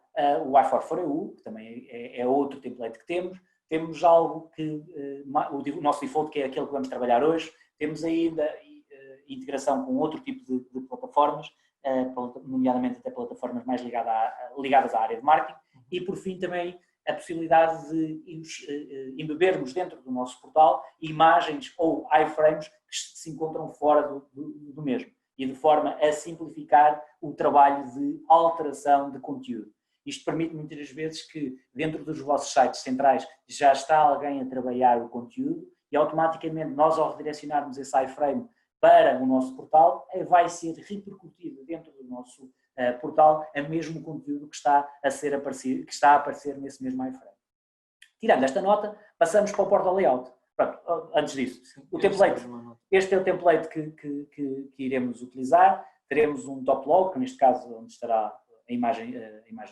o i4EU, que também é outro template que temos. Temos algo que, o nosso default, que é aquele que vamos trabalhar hoje. Temos ainda integração com outro tipo de plataformas, nomeadamente até plataformas mais ligadas à área de marketing. E, por fim, também a possibilidade de embebermos dentro do nosso portal imagens ou iframes que se encontram fora do mesmo, e de forma a simplificar o trabalho de alteração de conteúdo. Isto permite muitas vezes que dentro dos vossos sites centrais já está alguém a trabalhar o conteúdo e automaticamente nós, ao redirecionarmos esse iframe para o nosso portal, vai ser repercutido dentro do nosso portal a mesmo conteúdo que está a aparecer nesse mesmo iframe. Tirando esta nota, passamos para o portal layout. Pronto, antes disso, o template, este é o template que iremos utilizar. Teremos um top log, que neste caso onde estará a imagem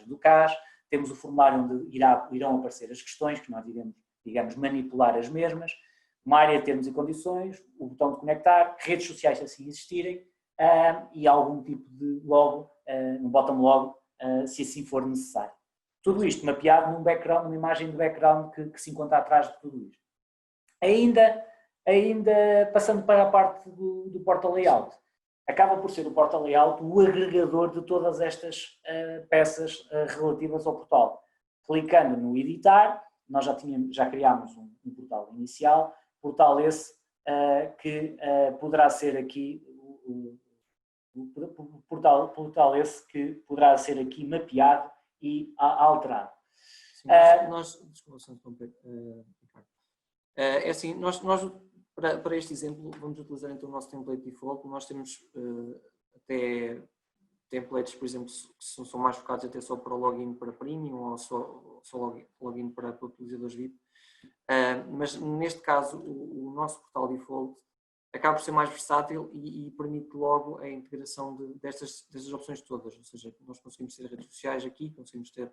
do CAS. Temos o formulário onde irão aparecer as questões, que nós iremos, digamos, manipular as mesmas. Uma área de termos e condições, o botão de conectar, redes sociais se assim existirem, e algum tipo de logo, um bottom logo, se assim for necessário. Tudo isto mapeado num background, numa imagem de background que se encontra atrás de tudo isto. Ainda passando para a parte do portal layout, acaba por ser o portal layout o agregador de todas estas peças relativas ao portal. Clicando no editar, nós já criámos um portal inicial, portal esse que poderá ser aqui portal esse que poderá ser aqui mapeado e alterado. Sim, desculpa, Ricardo. É assim, nós para este exemplo vamos utilizar então o nosso template default. Nós temos até templates, por exemplo, que são mais focados até só para o login para premium ou só login para utilizadores VIP. Mas neste caso o nosso portal default acaba por ser mais versátil e permite logo a integração destas opções todas, ou seja, nós conseguimos ter redes sociais aqui, conseguimos ter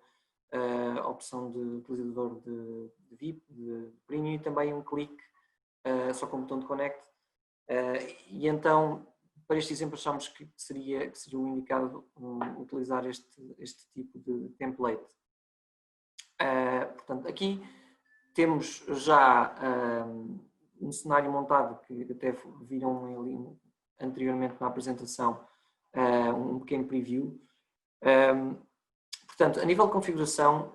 a opção de utilizador de VIP, de premium e também um clique só com o botão de connect, e então para este exemplo achamos que seria o indicado utilizar este tipo de template. Portanto, aqui temos já um cenário montado que até viram ali anteriormente na apresentação, um pequeno preview. Portanto, a nível de configuração,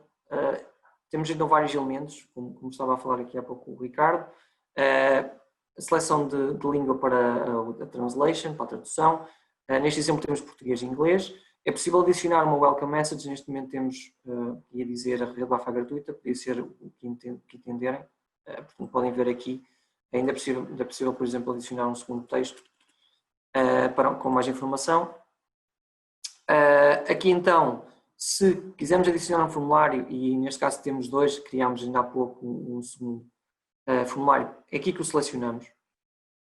temos então vários elementos, como estava a falar aqui há pouco o Ricardo, a seleção de língua para a translation, para a tradução. Neste exemplo temos português e inglês. É possível adicionar uma welcome message, neste momento temos, ia dizer, a rede Wi-Fi gratuita, podia ser o que entenderem. Portanto, podem ver aqui, ainda é possível, por exemplo, adicionar um segundo texto com mais informação. Aqui então, se quisermos adicionar um formulário, e neste caso temos dois, criámos ainda há pouco um segundo formulário, é aqui que o selecionamos.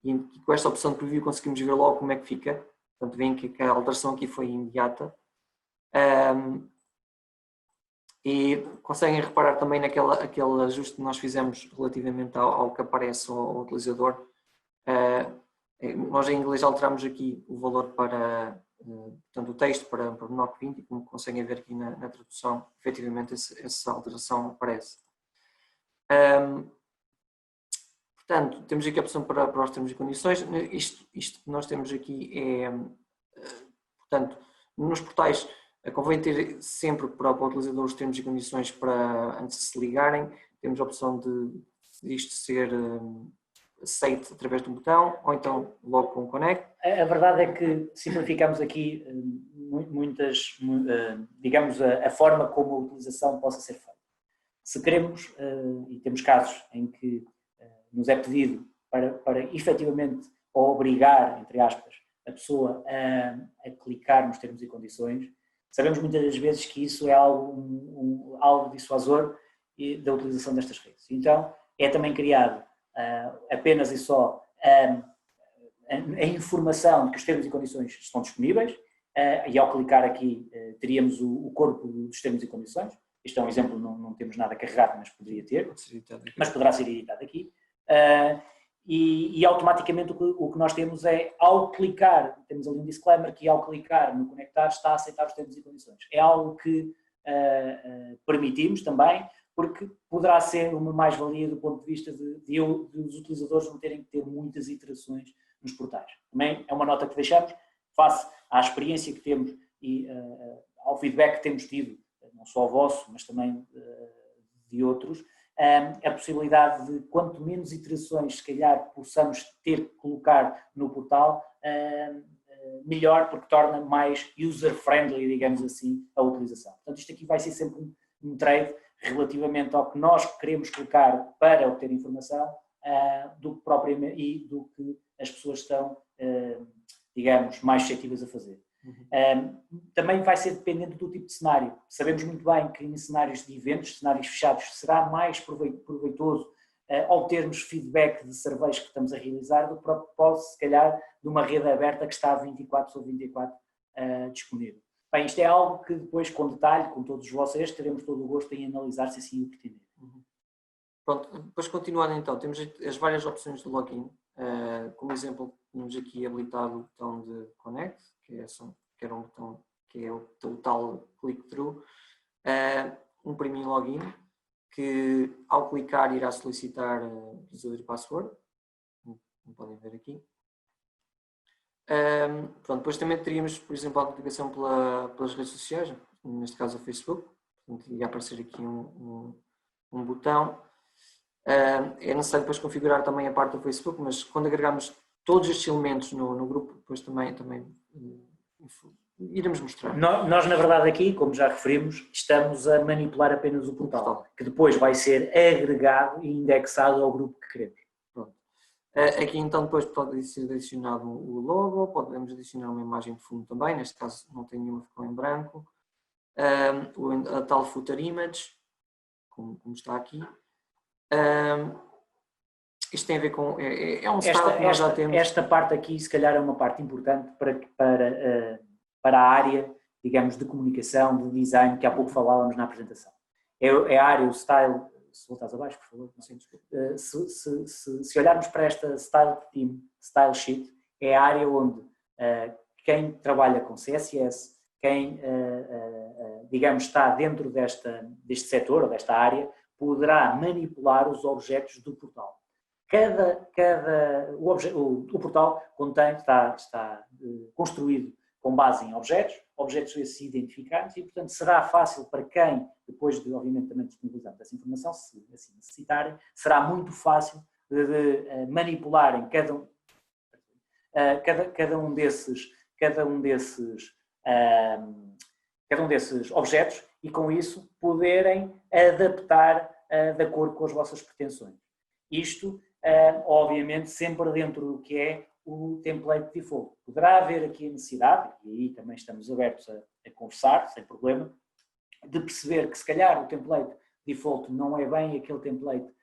E com esta opção de preview conseguimos ver logo como é que fica. Portanto, veem que a alteração aqui foi imediata. E conseguem reparar também aquele ajuste que nós fizemos relativamente ao que aparece ao utilizador. Nós em inglês alteramos aqui o valor para, portanto, o texto para menor que 20, e como conseguem ver aqui na tradução, efetivamente essa alteração aparece. Portanto, temos aqui a opção para os termos e condições. Isto que nós temos aqui é, portanto, nos portais convém ter sempre para o utilizador os termos e condições para antes de se ligarem. Temos a opção de isto ser aceito através de um botão ou então logo com o Connect. A verdade é que simplificamos aqui digamos, a forma como a utilização possa ser feita. Se queremos, e temos casos em que nos é pedido para efetivamente obrigar, entre aspas, a pessoa a clicar nos termos e condições, sabemos muitas das vezes que isso é algo dissuasor da utilização destas redes. Então, é também criado apenas e só a informação de que os termos e condições estão disponíveis, e ao clicar aqui teríamos o corpo dos termos e condições. Este é um exemplo, não temos nada carregado, mas poderia ter, mas poderá ser editado aqui. E automaticamente o que nós temos é, ao clicar, temos ali um disclaimer que ao clicar no conectar está a aceitar os termos e condições. É algo que permitimos também, porque poderá ser uma mais-valia do ponto de vista dos utilizadores não terem que ter muitas iterações nos portais. Também é uma nota que deixamos, face à experiência que temos e ao feedback que temos tido, não só o vosso, mas também de outros, a possibilidade de quanto menos iterações se calhar possamos ter que colocar no portal, melhor, porque torna mais user-friendly, digamos assim, a utilização. Portanto, isto aqui vai ser sempre um trade relativamente ao que nós queremos colocar para obter informação do que propriamente e do que as pessoas estão, digamos, mais suscetíveis a fazer. Também vai ser dependente do tipo de cenário. Sabemos muito bem que em cenários de eventos, cenários fechados, será mais proveitoso obtermos feedback de surveys que estamos a realizar do que propósito, se calhar, de uma rede aberta que está 24 sobre 24 disponível. Bem, isto é algo que depois, com detalhe, com todos vocês, teremos todo o gosto em analisar se assim o pretender. Pronto, depois continuando então, temos as várias opções de login. Como exemplo, temos aqui habilitado o botão de Connect, que era um botão que é o tal click-through, um primeiro login, que ao clicar irá solicitar utilizador e password, como podem ver aqui. Pronto, depois também teríamos, por exemplo, a autenticação pelas redes sociais, neste caso o Facebook, portanto, ia aparecer aqui um botão. É necessário depois configurar também a parte do Facebook, mas quando agregarmos todos estes elementos no grupo, depois também iremos mostrar. Nós, na verdade, aqui, como já referimos, estamos a manipular apenas o portal, que depois vai ser agregado e indexado ao grupo que queremos. Pronto. Aqui então depois pode ser adicionado o logo, podemos adicionar uma imagem de fundo também, neste caso não tem nenhuma, ficou em branco. A tal footer image, como está aqui. Isto tem a ver com... É um style que nós já temos. Esta parte aqui, se calhar, é uma parte importante para a área, digamos, de comunicação, de design, que há pouco falávamos na apresentação. É a área, o style... Se voltares abaixo, por favor, não sei, desculpa. Se olharmos para esta Style Team, Style Sheet, é a área onde quem trabalha com CSS, quem, digamos, está dentro deste setor ou desta área, poderá manipular os objetos do portal. O portal está construído com base em objetos esses identificados e, portanto, será fácil para quem, depois de, obviamente, também disponibilizarmos essa informação, se assim necessitarem, será muito fácil de manipularem cada um desses objetos e, com isso, poderem adaptar de acordo com as vossas pretensões. Isto, obviamente, sempre dentro do que é o template default. Poderá haver aqui a necessidade, e aí também estamos abertos a a conversar, sem problema, de perceber que se calhar o template default não é bem aquele template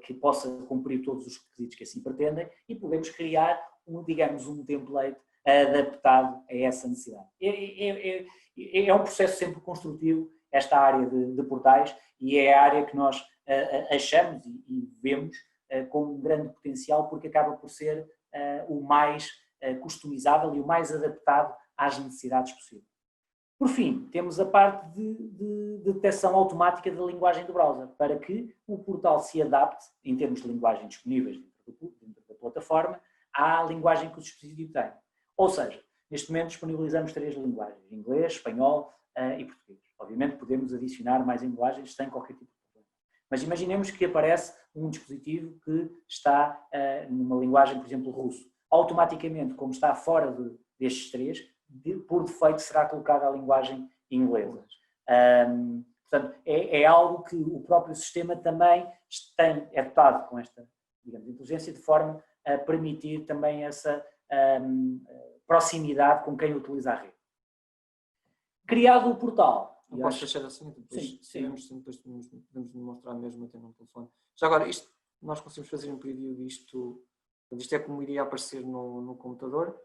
que possa cumprir todos os requisitos que assim pretendem e podemos criar, digamos, um template adaptado a essa necessidade. É um processo sempre construtivo, esta área de portais, e é a área que nós achamos e vemos com um grande potencial, porque acaba por ser o mais customizável e o mais adaptado às necessidades possíveis. Por fim, temos a parte de detecção automática da linguagem do browser, para que o portal se adapte, em termos de linguagem disponíveis dentro da plataforma, à linguagem que o dispositivo tem. Ou seja, neste momento disponibilizamos 3 linguagens, inglês, espanhol e português. Obviamente podemos adicionar mais linguagens sem qualquer tipo de problema. Mas imaginemos que aparece um dispositivo que está numa linguagem, por exemplo, russo. Automaticamente, como está fora destes 3, por defeito será colocada a linguagem inglesa. Portanto, é algo que o próprio sistema também é dotado com esta, digamos, inteligência, de forma a permitir também essa proximidade com quem utiliza a rede. Criado o portal. Não posso deixar assim, depois podemos demonstrar mesmo até no telefone. Já agora, nós conseguimos fazer um preview disto, isto é como iria aparecer no computador.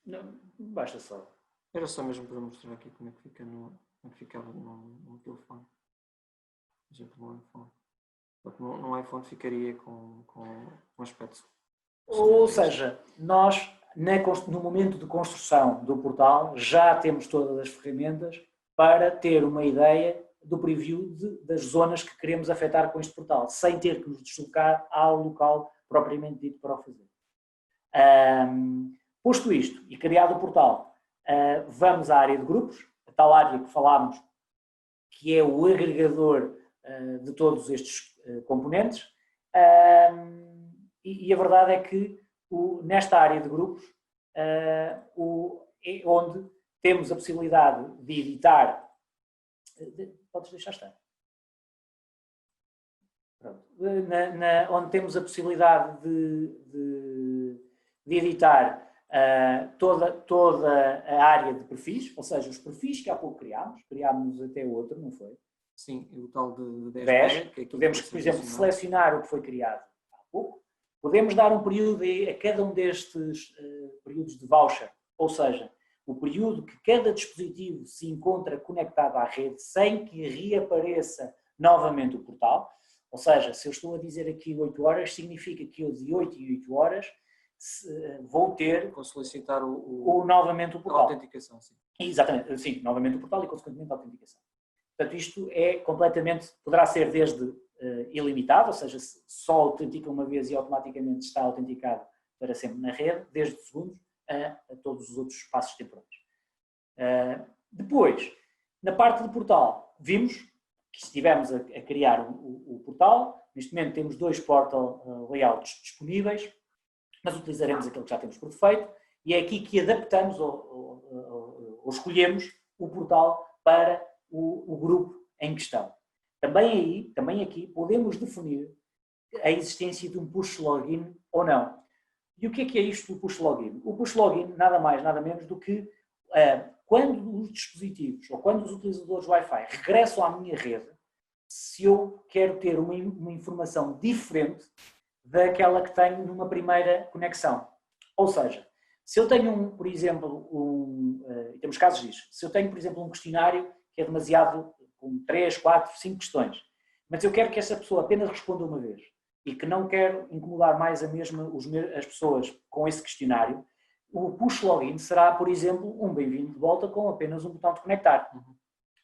Não, basta só. Era só mesmo para mostrar aqui como é que ficava no telefone. Por exemplo, no iPhone. No iPhone ficaria com um aspecto. Ou seja, nós, no momento de construção do portal, já temos todas as ferramentas para ter uma ideia do preview das zonas que queremos afetar com este portal, sem ter que nos deslocar ao local propriamente dito para o fazer. Posto isto e criado o portal, vamos à área de grupos, a tal área que falámos, que é o agregador de todos estes componentes, e a verdade é que nesta área de grupos é onde temos a possibilidade de editar. Podes deixar estar. Pronto. Onde temos a possibilidade de editar toda a área de perfis, ou seja, os perfis que há pouco criámos até outro, não foi? Sim, o tal de 10. Podemos, por exemplo, selecionar o que foi criado há pouco. Podemos dar um período a cada um destes períodos de voucher, ou seja, o período que cada dispositivo se encontra conectado à rede sem que reapareça novamente o portal. Ou seja, se eu estou a dizer aqui 8 horas, significa que eu de 8 em 8 horas vou ter... Vou solicitar novamente o portal. A autenticação, sim. Exatamente, sim, novamente o portal e consequentemente a autenticação. Portanto, isto é completamente, poderá ser desde ilimitado, ou seja, só autentica uma vez e automaticamente está autenticado para sempre na rede, desde segundos a todos os outros espaços temporais. Depois, na parte do portal, vimos que estivemos a criar o portal, neste momento temos 2 portal layouts disponíveis, mas utilizaremos aquele que já temos por defeito, e é aqui que adaptamos ou escolhemos o portal para o grupo em questão. Também aqui podemos definir a existência de um push login ou não. E o que é isto do push login? O push login nada mais, nada menos do que quando os dispositivos ou quando os utilizadores Wi-Fi regressam à minha rede, se eu quero ter uma informação diferente daquela que tenho numa primeira conexão. Ou seja, se eu tenho, por exemplo, temos casos disso, se eu tenho, por exemplo, um questionário que é demasiado, com 3, 4, 5 questões, mas eu quero que essa pessoa apenas responda uma vez e que não quero incomodar mais as pessoas com esse questionário, o push login será, por exemplo, um bem-vindo de volta com apenas um botão de conectar.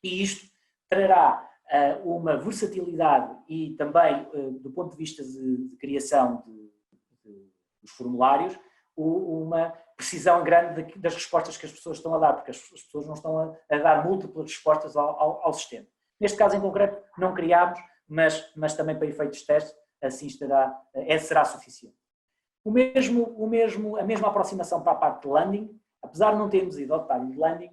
E isto trará uma versatilidade e também, do ponto de vista de criação dos formulários, uma precisão grande das respostas que as pessoas estão a dar, porque as pessoas não estão a dar múltiplas respostas ao sistema. Neste caso em concreto não criámos, mas também para efeitos de teste assim será suficiente. A mesma aproximação para a parte de landing, apesar de não termos ido ao detalhe de landing,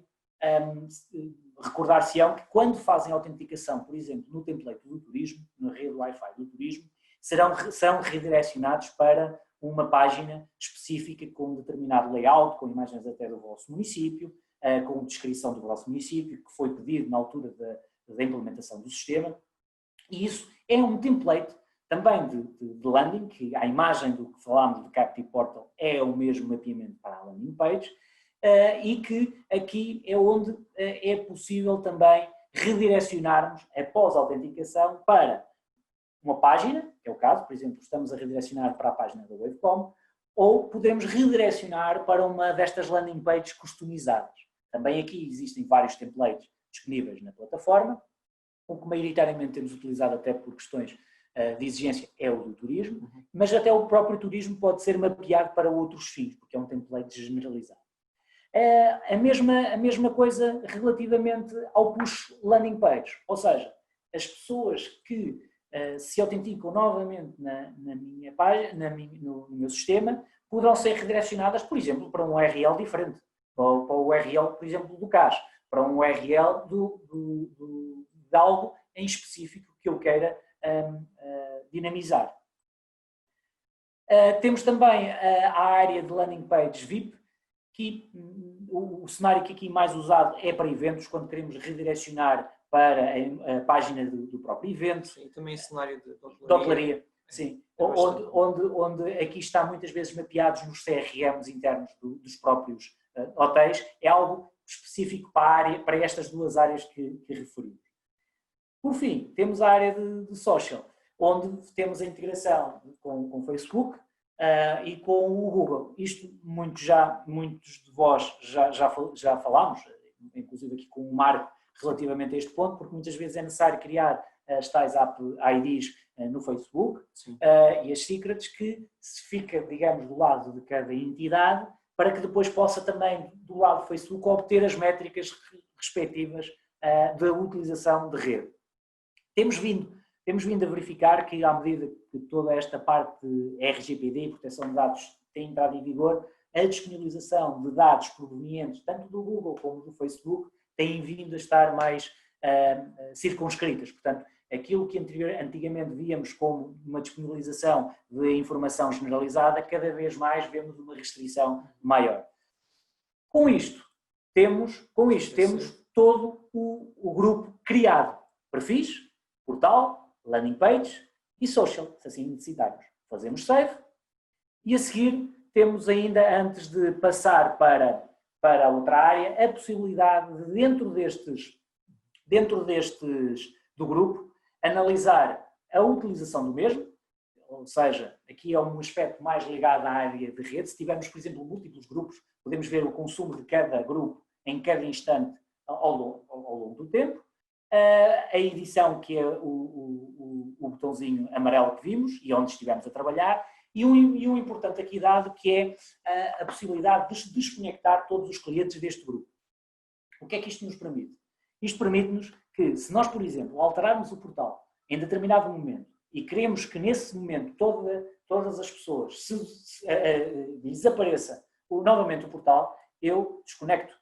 recordar-se-ão que quando fazem autenticação, por exemplo, no template do turismo, na rede Wi-Fi do turismo, serão redirecionados para uma página específica com um determinado layout, com imagens até do vosso município, com descrição do vosso município, que foi pedido na altura da implementação do sistema. E isso é um template também de landing, que a imagem do que falámos do Captive Portal é o mesmo mapeamento para a landing page, e que aqui é onde é possível também redirecionarmos, após a autenticação, para uma página, que é o caso, por exemplo, estamos a redirecionar para a página da Wavecom, ou podemos redirecionar para uma destas landing pages customizadas. Também aqui existem vários templates disponíveis na plataforma. O que maioritariamente temos utilizado até por questões de exigência é o do turismo, mas até o próprio turismo pode ser mapeado para outros fins, porque é um template generalizado. A mesma coisa relativamente ao push landing page, ou seja, as pessoas que se autenticam novamente na minha página, no meu sistema, poderão ser redirecionadas, por exemplo, para um URL diferente, para o URL, por exemplo, do CAS, para um URL de algo em específico que eu queira dinamizar. Temos também a área de landing pages VIP, que o cenário que aqui mais usado é para eventos, quando queremos redirecionar para a página do próprio evento. E também o cenário de hotelaria. Sim, onde aqui está muitas vezes mapeados nos CRMs internos dos próprios hotéis, é algo específico para estas duas áreas que referimos. Por fim, temos a área de social, onde temos a integração com o Facebook e com o Google. Isto muitos de vós já falámos, inclusive aqui com o Marco, relativamente a este ponto, porque muitas vezes é necessário criar as tais App IDs no Facebook e as secrets, que se fica, digamos, do lado de cada entidade, para que depois possa também, do lado do Facebook, obter as métricas respectivas da utilização de rede. Temos vindo a verificar que, à medida que toda esta parte de RGPD e proteção de dados tem entrado em vigor, a disponibilização de dados provenientes tanto do Google como do Facebook têm vindo a estar mais circunscritas. Portanto, aquilo que antigamente víamos como uma disponibilização de informação generalizada, cada vez mais vemos uma restrição maior. Com isto temos todo o grupo criado. Perfis, portal, landing page e social, se assim necessitarmos. Fazemos save e a seguir temos ainda, antes de passar para a outra área, a possibilidade de, dentro destes do grupo, analisar a utilização do mesmo, ou seja, aqui é um aspecto mais ligado à área de rede. Se tivermos, por exemplo, múltiplos grupos, podemos ver o consumo de cada grupo em cada instante ao longo do tempo. A edição, que é o botãozinho amarelo que vimos e onde estivemos a trabalhar, e um importante aqui dado, que é a possibilidade de desconectar todos os clientes deste grupo. O que é que isto nos permite? Isto permite-nos que, se nós, por exemplo, alterarmos o portal em determinado momento e queremos que nesse momento todas as pessoas desapareça novamente o portal, eu desconecto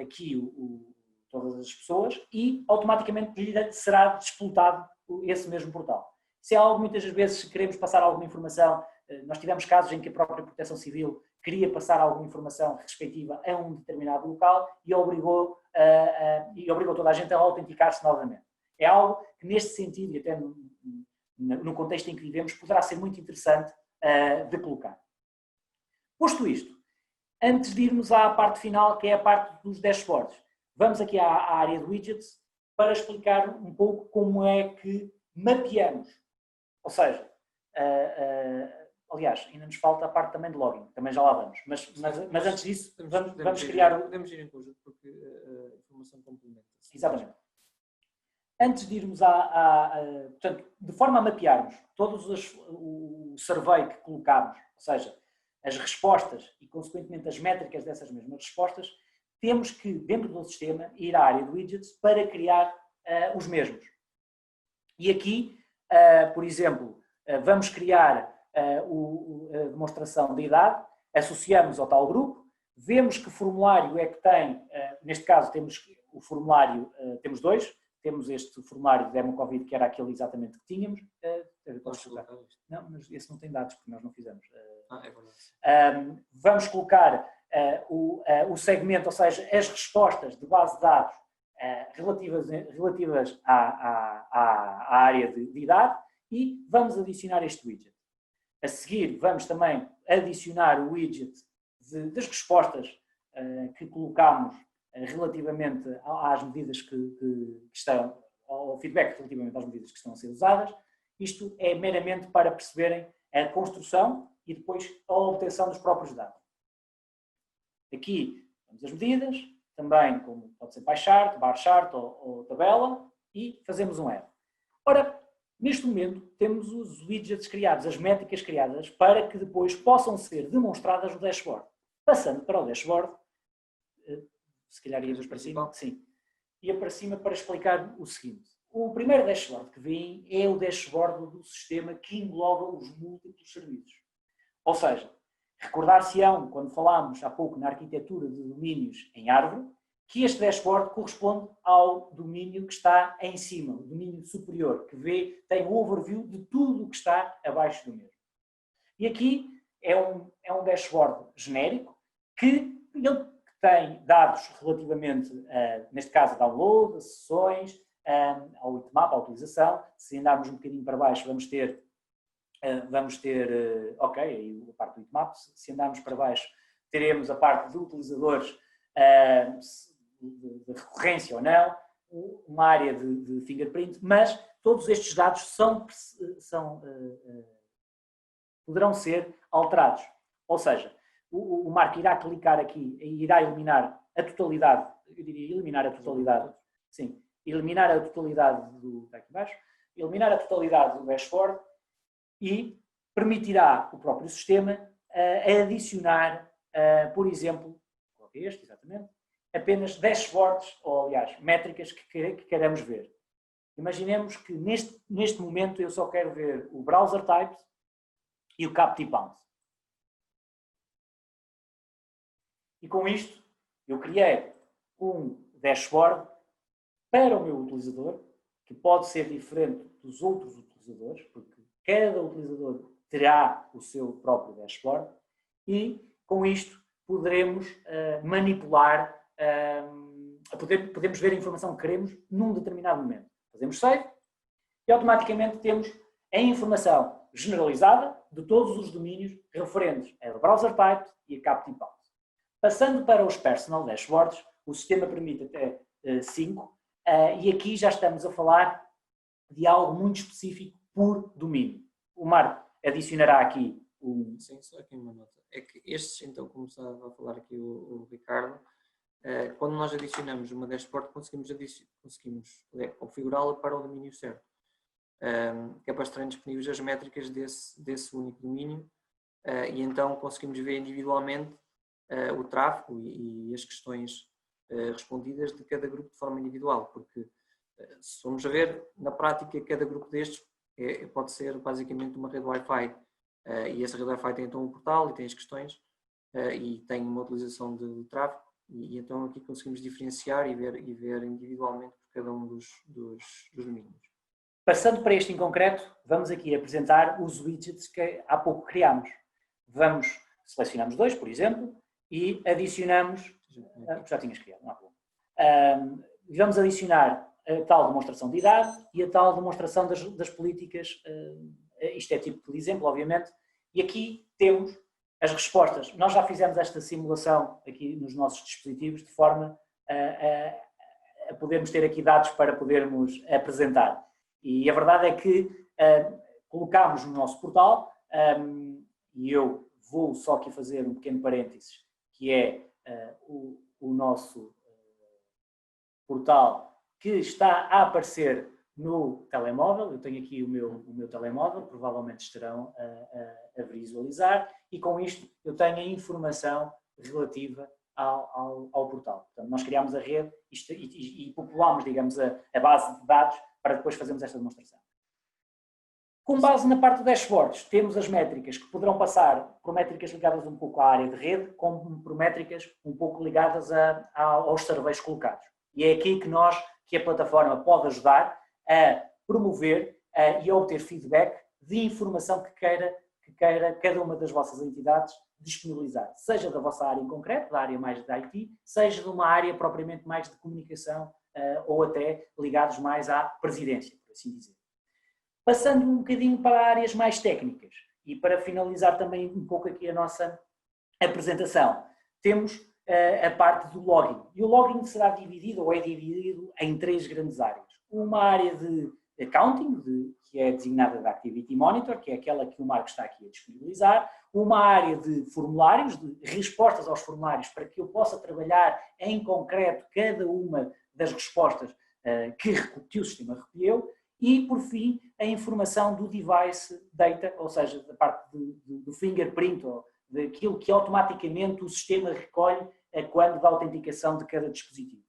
aqui todas as pessoas e automaticamente será despoltado esse mesmo portal. Se é algo, muitas vezes, se queremos passar alguma informação, nós tivemos casos em que a própria Proteção Civil queria passar alguma informação respectiva a um determinado local e obrigou toda a gente a autenticar-se novamente. É algo que, neste sentido, e até no contexto em que vivemos, poderá ser muito interessante de colocar. Posto isto, antes de irmos à parte final, que é a parte dos dashboards, vamos aqui à área de widgets para explicar um pouco como é que mapeamos. Ou seja, aliás, ainda nos falta a parte também de login, também já lá vamos. Mas antes disso, vamos criar... Podemos ir em conjunto, porque a informação complementa-se. Exatamente. Antes de irmos portanto, de forma a mapearmos todos o survey que colocámos, ou seja, as respostas e, consequentemente, as métricas dessas mesmas respostas, temos que, dentro do sistema, ir à área de widgets para criar os mesmos. E aqui, por exemplo, vamos criar a demonstração de idade, associamos ao tal grupo, vemos que formulário é que tem, neste caso temos o formulário, temos dois, temos este formulário de Democovid, que era aquele exatamente que tínhamos. Não, mas esse não tem dados, porque nós não fizemos. É verdade. Vamos colocar o segmento, ou seja, as respostas de base de dados relativas à área de idade, e vamos adicionar este widget. A seguir, vamos também adicionar o widget das respostas que colocamos relativamente às medidas que estão, ao feedback relativamente às medidas que estão a ser usadas. Isto é meramente para perceberem a construção e depois a obtenção dos próprios dados. Aqui temos as medidas, também como pode ser pie chart, bar chart ou tabela, e fazemos um add. Ora, neste momento temos os widgets criados, as métricas criadas, para que depois possam ser demonstradas no dashboard. Passando para o dashboard, se calhar ia para cima, sim, ia para cima para explicar o seguinte. O primeiro dashboard que vem é o dashboard do sistema que engloba os múltiplos serviços. Ou seja, recordar-se-ão, quando falámos há pouco na arquitetura de domínios em árvore, que este dashboard corresponde ao domínio que está em cima, o domínio superior, que tem o overview de tudo o que está abaixo do mesmo. E aqui é um dashboard genérico que ele tem dados relativamente, neste caso, a download, a sessões, ao bitmap, à utilização. Se andarmos um bocadinho para baixo, vamos ter aí a parte do bitmap. Se andarmos para baixo, teremos a parte de utilizadores, de recorrência ou não, uma área de fingerprint, mas todos estes dados poderão ser alterados. Ou seja, o Marco irá clicar aqui e irá eliminar a totalidade, eu diria eliminar a totalidade, sim, eliminar a totalidade eliminar a totalidade do dashboard e permitirá o próprio sistema adicionar, por exemplo, este, exatamente, apenas dashboards, ou aliás, métricas que queremos ver. Imaginemos que neste momento eu só quero ver o browser type e o captive bounce. E com isto, eu criei um dashboard para o meu utilizador, que pode ser diferente dos outros utilizadores, porque cada utilizador terá o seu próprio dashboard, e com isto poderemos manipular, podemos ver a informação que queremos num determinado momento. Fazemos save e automaticamente temos a informação generalizada de todos os domínios referentes ao browser type e a captive bounce. Passando para os personal dashboards, o sistema permite até 5, e aqui já estamos a falar de algo muito específico por domínio. O Marco adicionará aqui um... Sim, só aqui uma nota. É que estes, então, como estava a falar aqui o Ricardo, quando nós adicionamos uma dashboard, conseguimos configurá-la para o domínio certo. Que é para estarem disponíveis as métricas desse único domínio, e então conseguimos ver individualmente o tráfego e as questões respondidas de cada grupo de forma individual, porque se formos a ver, na prática, cada grupo destes pode ser basicamente uma rede Wi-Fi, e essa rede Wi-Fi tem então um portal e tem as questões, e tem uma utilização de tráfego, e então aqui conseguimos diferenciar e ver individualmente por cada um dos domínios. Passando para este em concreto, vamos aqui apresentar os widgets que há pouco criámos. Selecionamos 2, por exemplo, e adicionamos... Já tinhas criado, não há problema. Vamos adicionar a tal demonstração de idade e a tal demonstração das políticas. Isto é tipo de exemplo, obviamente. E aqui temos as respostas. Nós já fizemos esta simulação aqui nos nossos dispositivos de forma a podermos ter aqui dados para podermos apresentar. E a verdade é que colocámos no nosso portal, e eu vou só aqui fazer um pequeno parênteses, que é o nosso portal que está a aparecer no telemóvel. Eu tenho aqui o meu telemóvel, provavelmente estarão a visualizar, e com isto eu tenho a informação relativa ao portal. Portanto, nós criámos a rede e populámos, digamos, a base de dados para depois fazermos esta demonstração. Com base na parte do dashboards, temos as métricas que poderão passar por métricas ligadas um pouco à área de rede, como por métricas um pouco ligadas aos surveys colocados. E é aqui que a plataforma pode ajudar a promover e a obter feedback de informação que queira que queira cada uma das vossas entidades disponibilizar, seja da vossa área em concreto, da área mais de IT, seja de uma área propriamente mais de comunicação ou até ligados mais à presidência, por assim dizer. Passando um bocadinho para áreas mais técnicas e para finalizar também um pouco aqui a nossa apresentação, temos a parte do login. E o login será dividido ou é dividido em 3 grandes áreas. Uma área de accounting, que é designada de Activity Monitor, que é aquela que o Marco está aqui a disponibilizar. Uma área de formulários, de respostas aos formulários, para que eu possa trabalhar em concreto cada uma das respostas que o sistema recolheu. E, por fim, a informação do device data, ou seja, da parte do fingerprint, ou daquilo que automaticamente o sistema recolhe quando dá autenticação de cada dispositivo.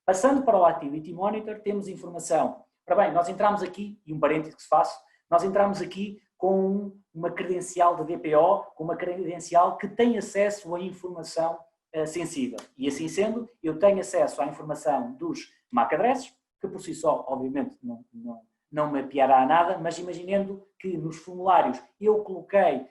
Passando para o Activity Monitor, temos informação. Ora bem, nós entramos aqui, e um parênteses que se faço, nós entramos aqui com uma credencial de DPO, com uma credencial que tem acesso à informação sensível. E assim sendo, eu tenho acesso à informação dos MAC addresses, que por si só, obviamente, não mapeará nada, mas imaginando que nos formulários eu coloquei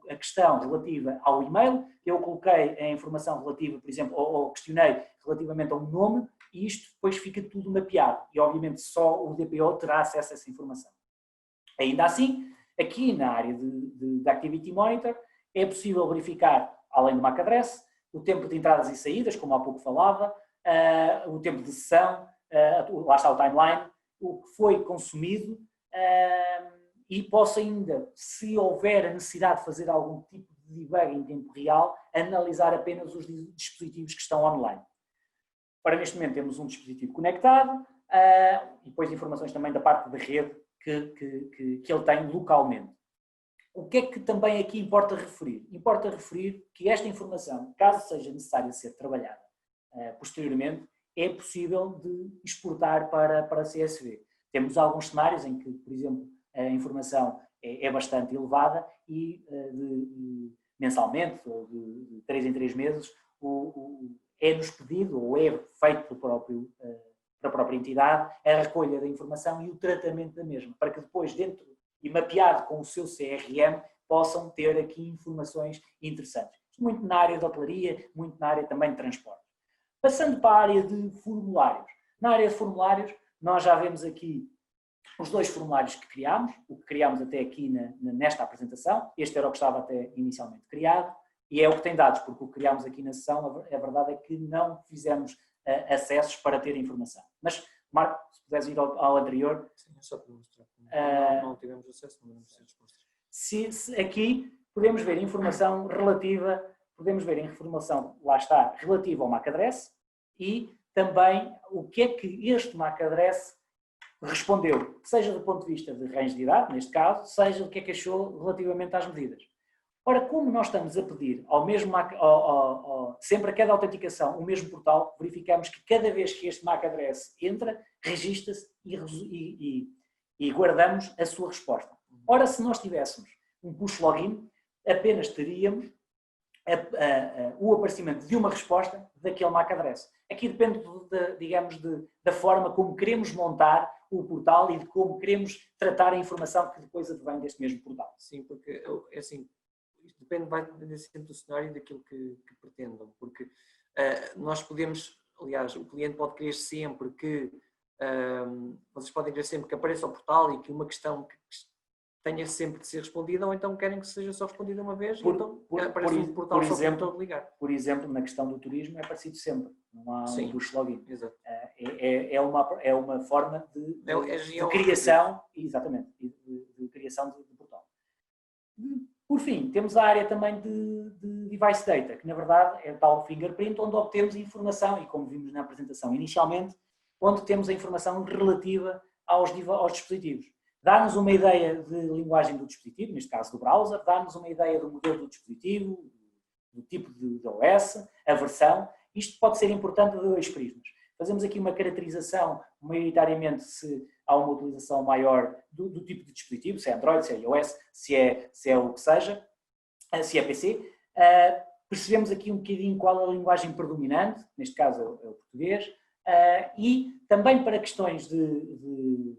a questão relativa ao e-mail, eu coloquei a informação relativa, por exemplo, ou questionei relativamente a um nome, e isto depois fica tudo mapeado. E, obviamente, só o DPO terá acesso a essa informação. Ainda assim, aqui na área de Activity Monitor, é possível verificar, além do MAC address, o tempo de entradas e saídas, como há pouco falava, o tempo de sessão, lá está o timeline, o que foi consumido, e posso ainda, se houver a necessidade de fazer algum tipo de debug em tempo real, analisar apenas os dispositivos que estão online. Ora, neste momento temos um dispositivo conectado e depois informações também da parte da rede que ele tem localmente. O que é que também aqui importa referir? Importa referir que esta informação, caso seja necessária ser trabalhada posteriormente, é possível de exportar para a CSV. Temos alguns cenários em que, por exemplo, a informação é bastante elevada e mensalmente, ou de 3 em 3 meses, é-nos pedido, ou é feito pela própria entidade, a recolha da informação e o tratamento da mesma, para que depois, dentro e mapeado com o seu CRM, possam ter aqui informações interessantes. Muito na área de hotelaria, muito na área também de transporte. Passando para a área de formulários. Na área de formulários, nós já vemos aqui os 2 formulários que criámos, o que criámos até aqui nesta apresentação. Este era o que estava até inicialmente criado e é o que tem dados, porque o que criámos aqui na sessão, a verdade é que não fizemos acessos para ter informação. Mas, Marco, se puderes ir ao anterior. Sim, só para mostrar. Não tivemos acesso, não vamos ser respostas. Aqui podemos ver informação relativa, lá está, relativa ao MAC address e também o que é que este MAC address respondeu, seja do ponto de vista de range de idade, neste caso, seja do que é que achou relativamente às medidas. Ora, como nós estamos a pedir ao mesmo sempre a cada autenticação o mesmo portal, verificamos que cada vez que este MAC address entra, registra-se e guardamos a sua resposta. Ora, se nós tivéssemos um push login, apenas teríamos o aparecimento de uma resposta daquele MAC address. Aqui depende, digamos, da forma como queremos montar o portal e de como queremos tratar a informação que depois advém deste mesmo portal. Sim, porque assim, isto vai depender sempre do cenário e daquilo que pretendam, porque nós podemos, aliás, o cliente pode querer sempre que, vocês podem querer sempre que apareça o portal e que uma questão que tenha sempre de ser respondida, ou então querem que seja só respondida uma vez, então aparece um portal só para então ligar. Por exemplo, na questão do turismo é parecido sempre, não há um push login. Exato. É uma forma de criação, exatamente, de criação de portal. Por fim, temos a área também de device data, que na verdade é tal fingerprint, onde obtemos informação, e como vimos na apresentação inicialmente, onde temos a informação relativa aos dispositivos. Dá-nos uma ideia de linguagem do dispositivo, neste caso do browser, dá-nos uma ideia do modelo do dispositivo, do tipo de OS, a versão. Isto pode ser importante de 2 prismas. Fazemos aqui uma caracterização, maioritariamente, se há uma utilização maior do tipo de dispositivo, se é Android, se é iOS, se é o que seja, se é PC. Percebemos aqui um bocadinho qual é a linguagem predominante, neste caso é o português, e também para questões de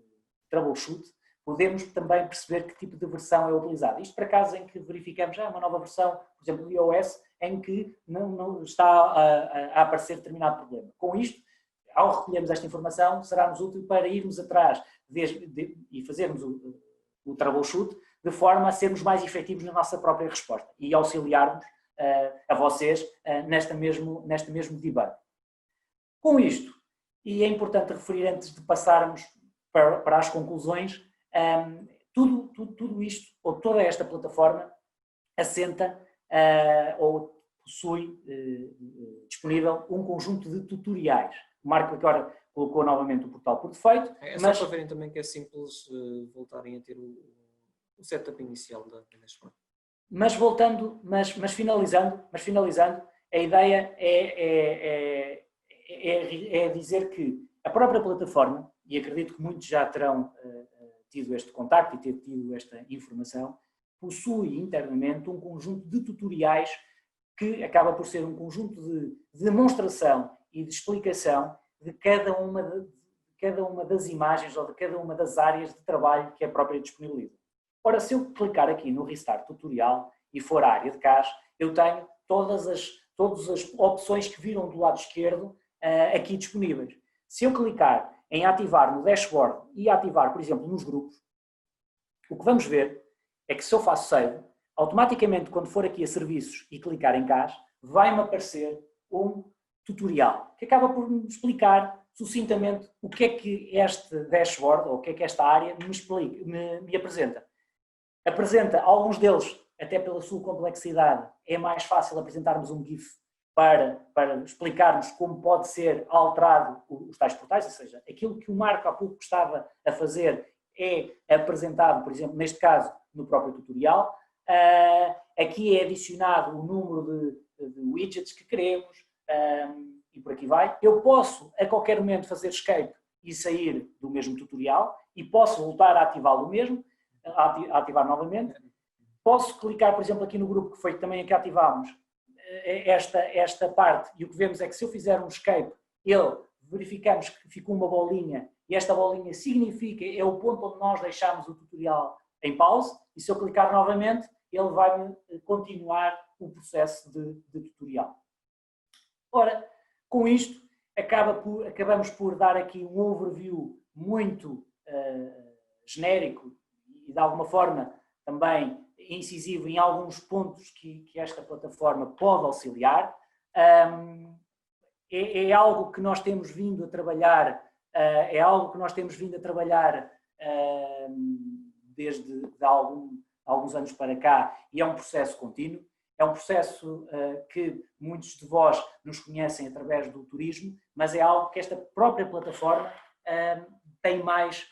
troubleshoot, podemos também perceber que tipo de versão é utilizada. Isto para casos em que verificamos uma nova versão, por exemplo, do iOS, em que não está a aparecer determinado problema. Com isto, ao recolhermos esta informação, será-nos útil para irmos atrás e fazermos o troubleshoot de forma a sermos mais efetivos na nossa própria resposta e auxiliarmos a vocês neste mesmo debug. Com isto, e é importante referir antes de passarmos para as conclusões, tudo isto, ou toda esta plataforma, assenta ou possui disponível um conjunto de tutoriais. O Marco agora colocou novamente o portal por defeito. É só para verem também que é simples voltarem a ter o setup inicial da dashboard. Mas finalizando, a ideia é dizer que a própria plataforma, e acredito que muitos já terão tido este contacto e ter tido esta informação, possui internamente um conjunto de tutoriais que acaba por ser um conjunto de demonstração e de explicação de cada uma das imagens ou de cada uma das áreas de trabalho que a própria disponibiliza. Ora, se eu clicar aqui no Restart Tutorial e for à área de CAS, eu tenho todas as opções que viram do lado esquerdo aqui disponíveis. Se eu clicar em ativar no dashboard e ativar, por exemplo, nos grupos, o que vamos ver é que se eu faço save, automaticamente quando for aqui a serviços e clicar em CAS, vai-me aparecer um tutorial que acaba por me explicar sucintamente o que é que este dashboard ou o que é que esta área me apresenta. Apresenta alguns deles, até pela sua complexidade, é mais fácil apresentarmos um GIF para explicarmos como pode ser alterado os tais portais, ou seja, aquilo que o Marco há pouco estava a fazer é apresentado, por exemplo, neste caso, no próprio tutorial. Aqui é adicionado o número de widgets que queremos e por aqui vai. Eu posso, a qualquer momento, fazer escape e sair do mesmo tutorial e posso voltar a ativá-lo mesmo, a ativar novamente. Posso clicar, por exemplo, aqui no grupo que foi também aqui ativámos esta parte e o que vemos é que se eu fizer um escape, verificamos que ficou uma bolinha e esta bolinha significa, é o ponto onde nós deixamos o tutorial em pause e se eu clicar novamente, ele vai continuar o processo de tutorial. Ora, com isto, acabamos por dar aqui um overview muito genérico e de alguma forma também incisivo em alguns pontos que esta plataforma pode auxiliar. É algo que nós temos vindo a trabalhar, desde alguns anos para cá e é um processo contínuo. É um processo que muitos de vós nos conhecem através do turismo, mas é algo que esta própria plataforma tem mais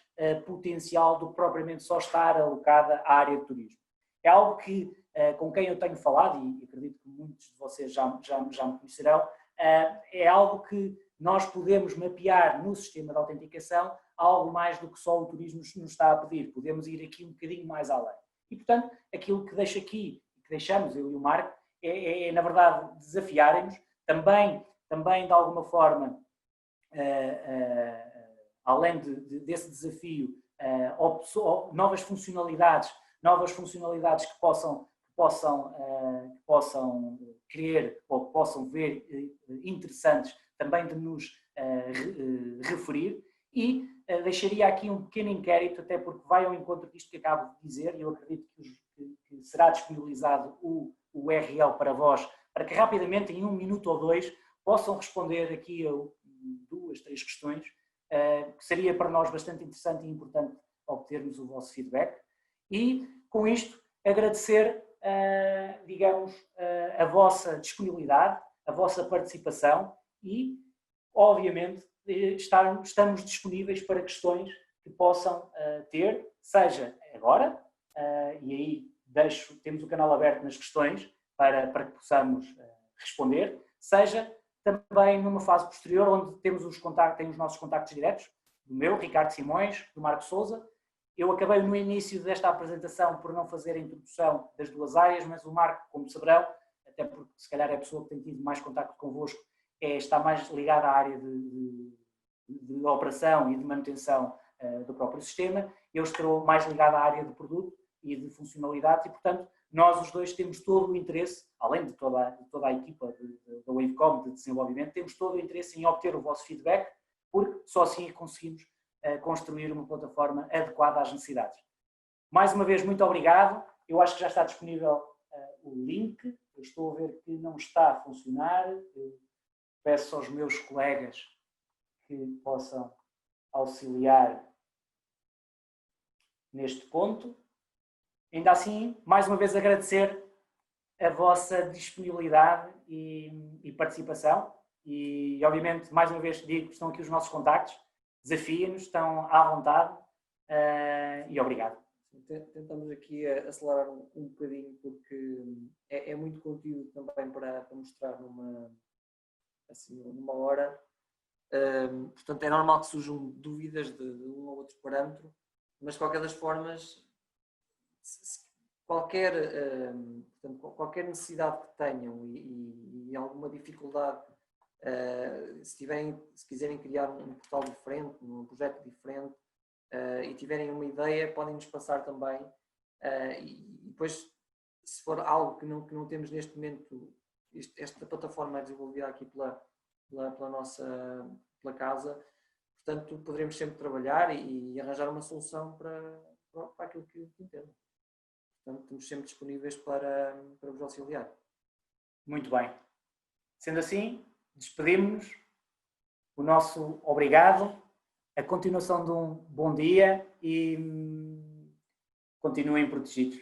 potencial do que propriamente só estar alocada à área de turismo. É algo que, com quem eu tenho falado, e acredito que muitos de vocês já me conhecerão, é algo que nós podemos mapear no sistema de autenticação algo mais do que só o turismo nos está a pedir. Podemos ir aqui um bocadinho mais além. E, portanto, aquilo que deixo aqui, que deixamos, eu e o Marco, é na verdade, desafiarem-nos, também de alguma forma, além desse desafio, novas funcionalidades que possam querer ou que possam ver interessantes também de nos referir e deixaria aqui um pequeno inquérito, até porque vai ao encontro disto que acabo de dizer e eu acredito que será disponibilizado o URL para vós, para que rapidamente, em 1 minuto ou 2, possam responder aqui a 2, 3 questões, que seria para nós bastante interessante e importante obtermos o vosso feedback. E, com isto, agradecer, a vossa disponibilidade, a vossa participação e, obviamente, estamos disponíveis para questões que possam ter, seja agora, e aí temos o canal aberto nas questões para que possamos responder, seja também numa fase posterior, onde temos os nossos contactos diretos, do meu, Ricardo Simões, do Marco Sousa. Eu acabei no início desta apresentação por não fazer a introdução das duas áreas, mas o Marco, como saberão, até porque se calhar é a pessoa que tem tido mais contacto convosco, está mais ligada à área de operação e de manutenção do próprio sistema, eu estou mais ligado à área de produto e de funcionalidade e, portanto, nós os dois temos todo o interesse, além de toda a equipa da Wavecom de desenvolvimento, temos todo o interesse em obter o vosso feedback, porque só assim conseguimos construir uma plataforma adequada às necessidades. Mais uma vez, muito obrigado. Eu acho que já está disponível o link. Eu estou a ver que não está a funcionar. Eu peço aos meus colegas que possam auxiliar neste ponto. Ainda assim, mais uma vez agradecer a vossa disponibilidade e participação e, obviamente, mais uma vez digo que estão aqui os nossos contactos, desafiem-nos, estão à vontade e obrigado. Tentamos aqui acelerar um bocadinho porque é muito conteúdo também para mostrar numa hora. Portanto, é normal que surjam dúvidas de um ou outro parâmetro, mas de qualquer das formas, qualquer necessidade que tenham e alguma dificuldade, se quiserem criar um portal diferente, um projeto diferente e tiverem uma ideia, podem nos passar também e depois, se for algo que não temos neste momento, esta plataforma é desenvolvida aqui pela casa, portanto poderemos sempre trabalhar e arranjar uma solução para aquilo que entendem. Portanto, estamos sempre disponíveis para vos auxiliar. Muito bem. Sendo assim, despedimos-nos. O nosso obrigado. A continuação de um bom dia e continuem protegidos.